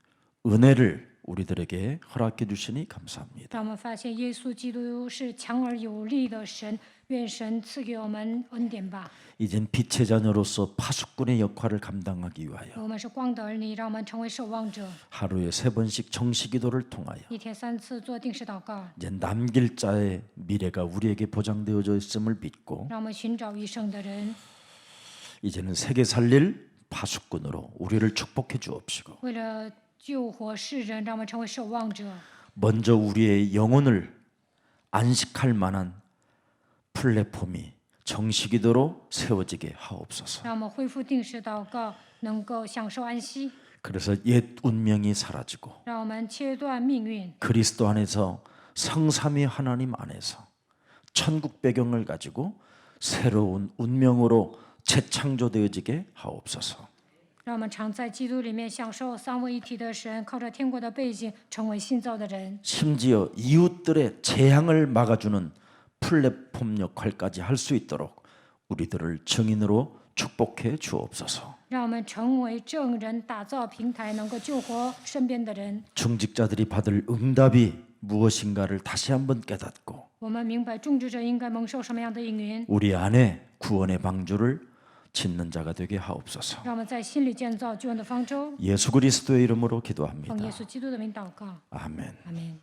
은혜를 우리들에게 허락해 주시니 감사합니다. 让我们发现耶稣基督是强而有力的神，愿神赐给我们恩典吧。 이젠 빛의 자녀로서 파수꾼의 역할을 감당하기 위하여 我们是光的儿女，让我们成为守望者， 하루에 3번씩 정시기도를 통하여 一天3次做定时祷告， 이제 남길 자의 미래가 우리에게 보장되어져 있음을 믿고 让我们寻找余生的人， 이제는 세계 살릴 파수꾼으로 우리를 축복해 주옵시고 为了救活世人，让我们成为守望者。 먼저 우리의 영혼을 안식할 만한 플랫폼이 정시기도로 세워지게 하옵소서. 让我们恢复定时祷告，能够享受安息， 그래서 옛 운명이 사라지고 让我们切断命运， 그리스도 안에서 성삼위 하나님 안에서 천국 배경을 가지고 새로운 운명으로 재창조되어지게 하옵소서. 让我们常在基督里面享受三位一体的神，靠着天国的背景成为新造的人， 심지어 이웃들의 재앙을 막아주는 플랫폼 역할까지 할 수 있도록 우리들을 증인으로 축복해 주옵소서. 让我们成为证人，打造平台，能够救活身边的人。 중직자들이 받을 응답이 무엇인가를 다시 한번 깨닫고 我们明白种植者应该蒙受什么样的应允， 우리 안에 구원의 방주를 짓는 자가 되게 하옵소서. 让我们在心里建造救恩的方舟。 예수 그리스도의 이름으로 奉 기도합니다. 耶稣基督的名祷告， 아멘. 阿门。